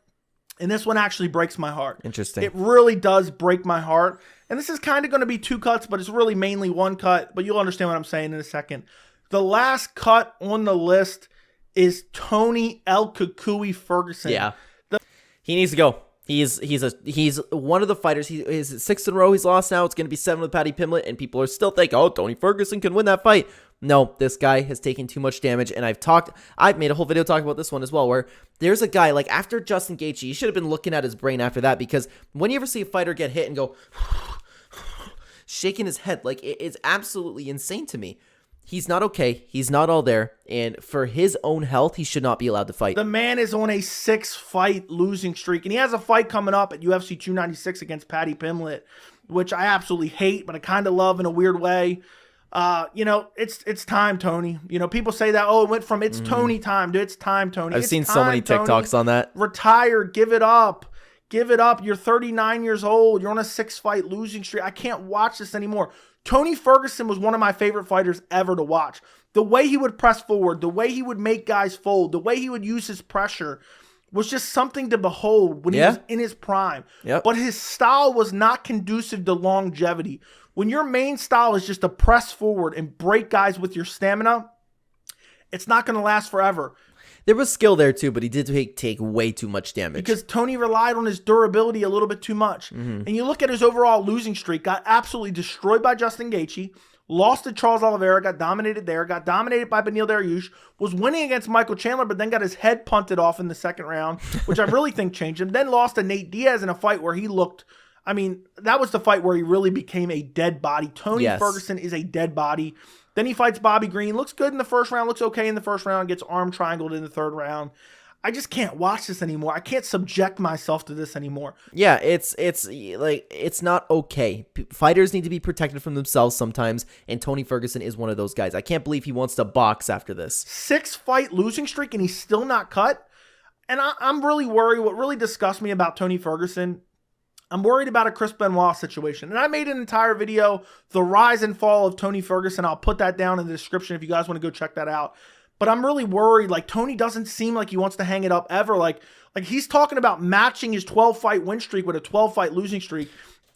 And this one actually breaks my heart. Interesting. It really does break my heart. And this is kind of going to be two cuts, but it's really mainly one cut. But you'll understand what I'm saying in a second. The last cut on the list is Tony El Cucuy Ferguson. Yeah. He needs to go. He's one of the fighters. He's 6th in a row he's lost now. It's going to be 7 with Paddy Pimblett, and people are still thinking, oh, Tony Ferguson can win that fight. No, this guy has taken too much damage, and I've made a whole video talking about this one as well, where there's a guy, like after Justin Gaethje, you should have been looking at his brain after that, because when you ever see a fighter get hit and go shaking his head, like it's absolutely insane to me. He's not okay. He's not all there. And for his own health, he should not be allowed to fight. The man is on a 6-fight losing streak. And he has a fight coming up at UFC 296 against Paddy Pimblett, which I absolutely hate, but I kind of love in a weird way. It's time, Tony. People say that, oh, it went from it's Tony time to it's time, Tony. I've seen so many TikToks on that. Retire. Give it up. Give it up. You're 39 years old. You're on a 6-fight losing streak. I can't watch this anymore. Tony Ferguson was one of my favorite fighters ever to watch. The way he would press forward, the way he would make guys fold, the way he would use his pressure was just something to behold when he was in his prime. Yep. But his style was not conducive to longevity. When your main style is just to press forward and break guys with your stamina, it's not going to last forever. There was skill there too, but he did take way too much damage. Because Tony relied on his durability a little bit too much. And you look at his overall losing streak, got absolutely destroyed by Justin Gaethje, lost to Charles Oliveira, got dominated there, got dominated by Beneil Dariush, was winning against Michael Chandler, but then got his head punted off in the second round, which I really think changed him. Then lost to Nate Diaz in a fight where he looked, I mean, that was the fight where he really became a dead body. Tony Ferguson is a dead body. Then he fights Bobby Green, looks good in the first round, looks okay in the first round, gets arm triangled in the third round. I just can't watch this anymore. I can't subject myself to this anymore. Yeah, it's not okay. Fighters need to be protected from themselves sometimes, and Tony Ferguson is one of those guys. I can't believe he wants to box after this. 6-fight losing streak, and he's still not cut. And I'm really worried. What really disgusts me about Tony Ferguson, I'm worried about a Chris Benoit situation. And I made an entire video, the rise and fall of Tony Ferguson. I'll put that down in the description if you guys want to go check that out. But I'm really worried. Like, Tony doesn't seem like he wants to hang it up ever. Like he's talking about matching his 12-fight win streak with a 12-fight losing streak.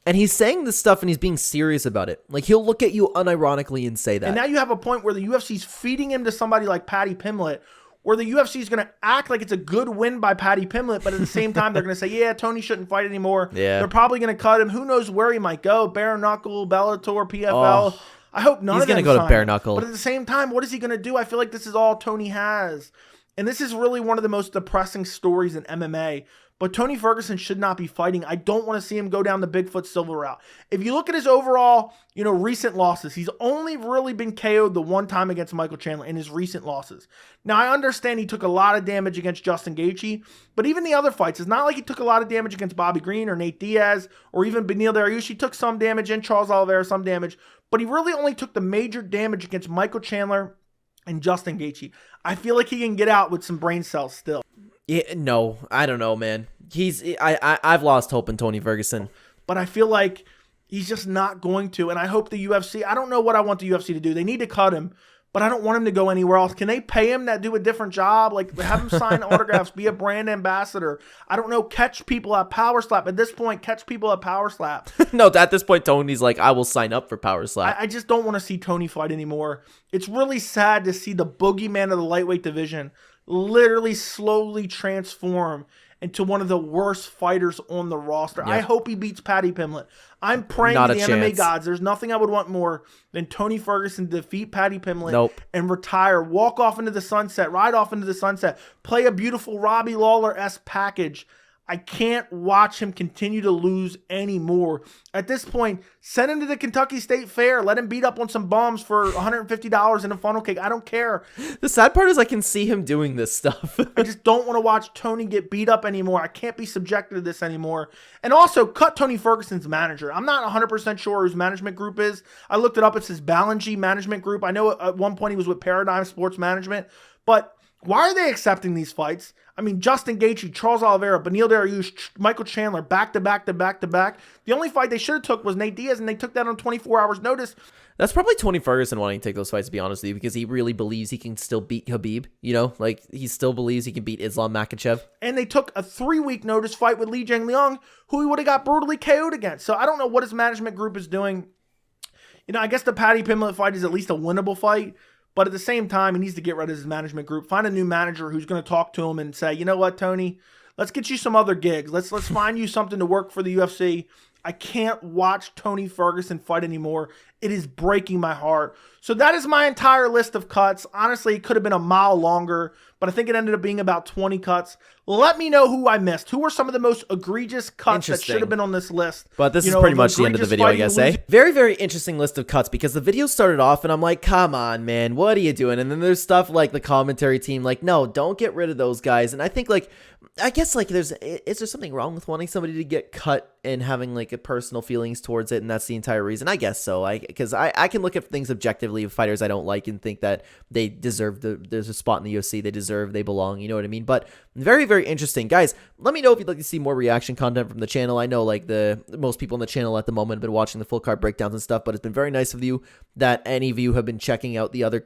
And he's saying this stuff and he's being serious about it. Like, he'll look at you unironically and say that. And now you have a point where the UFC's feeding him to somebody like Paddy Pimblett, where the UFC is going to act like it's a good win by Paddy Pimblett, but at the same time, they're going to say, yeah, Tony shouldn't fight anymore. Yeah. They're probably going to cut him. Who knows where he might go? Bare Knuckle, Bellator, PFL. Oh, I hope none of them he's going to go to Bare sign. Knuckle. But at the same time, what is he going to do? I feel like this is all Tony has. And this is really one of the most depressing stories in MMA. But Tony Ferguson should not be fighting. I don't want to see him go down the Bigfoot Silva route. If you look at his overall, recent losses, he's only really been KO'd the one time against Michael Chandler in his recent losses. Now, I understand he took a lot of damage against Justin Gaethje, but even the other fights, it's not like he took a lot of damage against Bobby Green or Nate Diaz or even Beneil Dariush. He took some damage, and Charles Oliveira some damage, but he really only took the major damage against Michael Chandler and Justin Gaethje. I feel like he can get out with some brain cells still. Yeah, no, I don't know, man. I've lost hope in Tony Ferguson. But I feel like he's just not going to. And I hope the UFC, I don't know what I want the UFC to do. They need to cut him, but I don't want him to go anywhere else. Can they pay him to do a different job? Like, have him sign autographs, be a brand ambassador. I don't know, catch people at Power Slap. At this point, catch people at Power Slap. No, at this point, Tony's like, I will sign up for Power Slap. I just don't want to see Tony fight anymore. It's really sad to see the boogeyman of the lightweight division literally slowly transform into one of the worst fighters on the roster. Yep. I hope he beats Paddy Pimblett. I'm praying to the MMA gods. There's nothing I would want more than Tony Ferguson to defeat Paddy Pimblett and retire, walk off into the sunset, ride off into the sunset, play a beautiful Robbie Lawler-esque package. I can't watch him continue to lose anymore. At this point, send him to the Kentucky State Fair. Let him beat up on some bums for $150 in a funnel cake. I don't care. The sad part is I can see him doing this stuff. I just don't want to watch Tony get beat up anymore. I can't be subjected to this anymore. And also, cut Tony Ferguson's manager. I'm not 100% sure whose management group is. I looked it up. It's his Ballingy management group. I know at one point he was with Paradigm Sports Management. But why are they accepting these fights? I mean, Justin Gaethje, Charles Oliveira, Beneil Dariush, Michael Chandler, back to back to back to back. The only fight they should have took was Nate Diaz, and they took that on 24 hours notice. That's probably Tony Ferguson wanting to take those fights, to be honest with you, because he really believes he can still beat Khabib. Like, he still believes he can beat Islam Makhachev. And they took a 3-week notice fight with Li Jingliang, who he would have got brutally KO'd against. So I don't know what his management group is doing. I guess the Paddy Pimblett fight is at least a winnable fight. But at the same time, he needs to get rid of his management group. Find a new manager who's going to talk to him and say, you know what, Tony, let's get you some other gigs. Let's find you something to work for the UFC. I can't watch Tony Ferguson fight anymore. It is breaking my heart. So that is my entire list of cuts. Honestly, it could have been a mile longer, but I think it ended up being about 20 cuts. Let me know who I missed. Who were some of the most egregious cuts that should have been on this list? But this is pretty much the end of the video, I guess, eh? Very, very interesting list of cuts, because the video started off and I'm like, come on, man, what are you doing? And then there's stuff like the commentary team, like, no, don't get rid of those guys. And I think, like, I guess, like, is there something wrong with wanting somebody to get cut and having, like, a personal feelings towards it, and that's the entire reason? I guess so. Because I can look at things objectively of fighters I don't like and think that they deserve there's a spot in the UFC they belong, you know what I mean? But very, very interesting. Guys, let me know if you'd like to see more reaction content from the channel. I know, like, most people on the channel at the moment have been watching the full card breakdowns and stuff, but it's been very nice of you that any of you have been checking out the other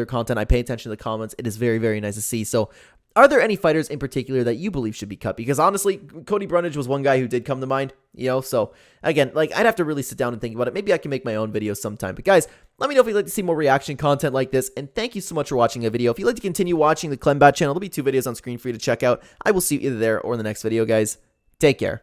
content. I pay attention to the comments. It is very, very nice to see. So Are there any fighters in particular that you believe should be cut? Because honestly, Cody Brundage was one guy who did come to mind, so again, like, I'd have to really sit down and think about it. Maybe I can make my own video sometime. But guys, let me know if you'd like to see more reaction content like this, and thank you so much for watching the video. If you'd like to continue watching the Clenbat channel, there'll be 2 videos on screen for you to check out. I will see you either there or in the next video, guys. Take care.